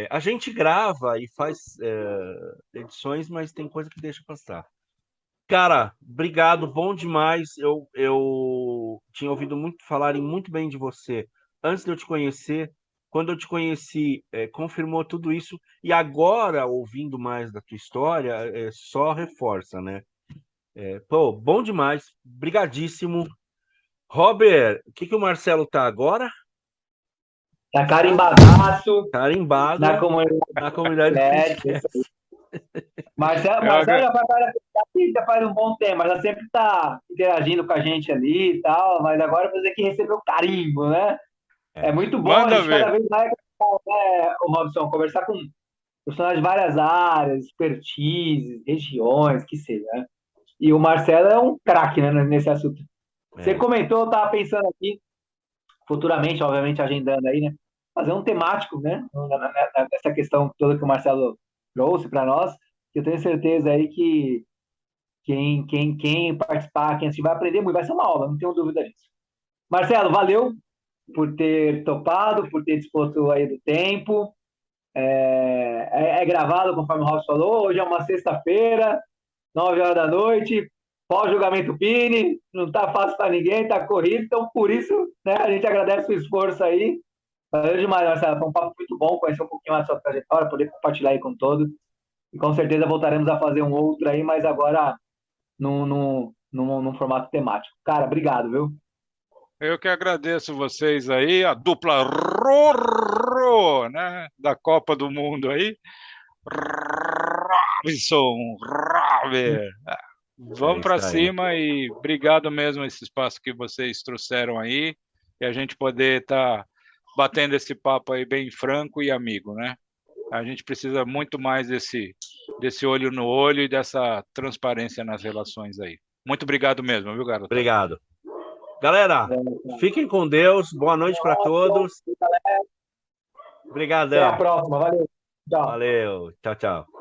a gente grava e faz edições, mas tem coisa que deixa passar. Cara, obrigado, bom demais. Eu tinha ouvido muito falarem muito bem de você antes de eu te conhecer. Quando eu te conheci, confirmou tudo isso. E agora, ouvindo mais da tua história, só reforça, né? Pô, bom demais. Brigadíssimo. Robert, o que o Marcelo tá agora? Tá carimbadaço Carimbado na comunidade. na comunidade do Isso Printcast. aí. Marcelo, Eu Marcelo agra- já faz um bom tempo, mas já sempre tá interagindo com a gente ali e tal, mas agora fazer que recebeu o carimbo, né? É muito bom a Manda gente cada ver. vez mais, né, o Robson, conversar com profissionais de várias áreas, expertise, regiões, que seja, né? E o Marcelo é um craque, né, nesse assunto. Você É, comentou, eu estava pensando aqui, futuramente, obviamente, agendando aí, né? Fazer um temático, né? Nessa questão toda que o Marcelo trouxe para nós, que eu tenho certeza aí que quem participar, quem assistir, vai aprender muito, vai ser uma aula, não tenho dúvida disso. Marcelo, valeu por ter topado, por ter disposto aí do tempo. É gravado, conforme o Robson falou, hoje é uma sexta-feira, 9 horas da noite, pós-julgamento Pini, não tá fácil para ninguém, tá corrido, então por isso, né, a gente agradece o esforço aí. Valeu demais, Marcelo, foi um papo muito bom, conhecer um pouquinho mais da sua trajetória, poder compartilhar aí com todos, e com certeza voltaremos a fazer um outro aí, mas agora num formato temático. Cara, obrigado, viu? Eu que agradeço vocês aí, a dupla Rorro, né, da Copa do Mundo aí. Robson, Robert. é Vamos isso para aí. cima e obrigado mesmo esse espaço que vocês trouxeram aí e a gente poder estar batendo esse papo aí bem franco e amigo, né? A gente precisa muito mais desse olho no olho e dessa transparência nas relações aí. Muito obrigado mesmo, viu, garoto? Obrigado. Galera, fiquem com Deus. Boa noite para todos. Até a Obrigadão. próxima, valeu. Tchau. Valeu. Tchau, tchau.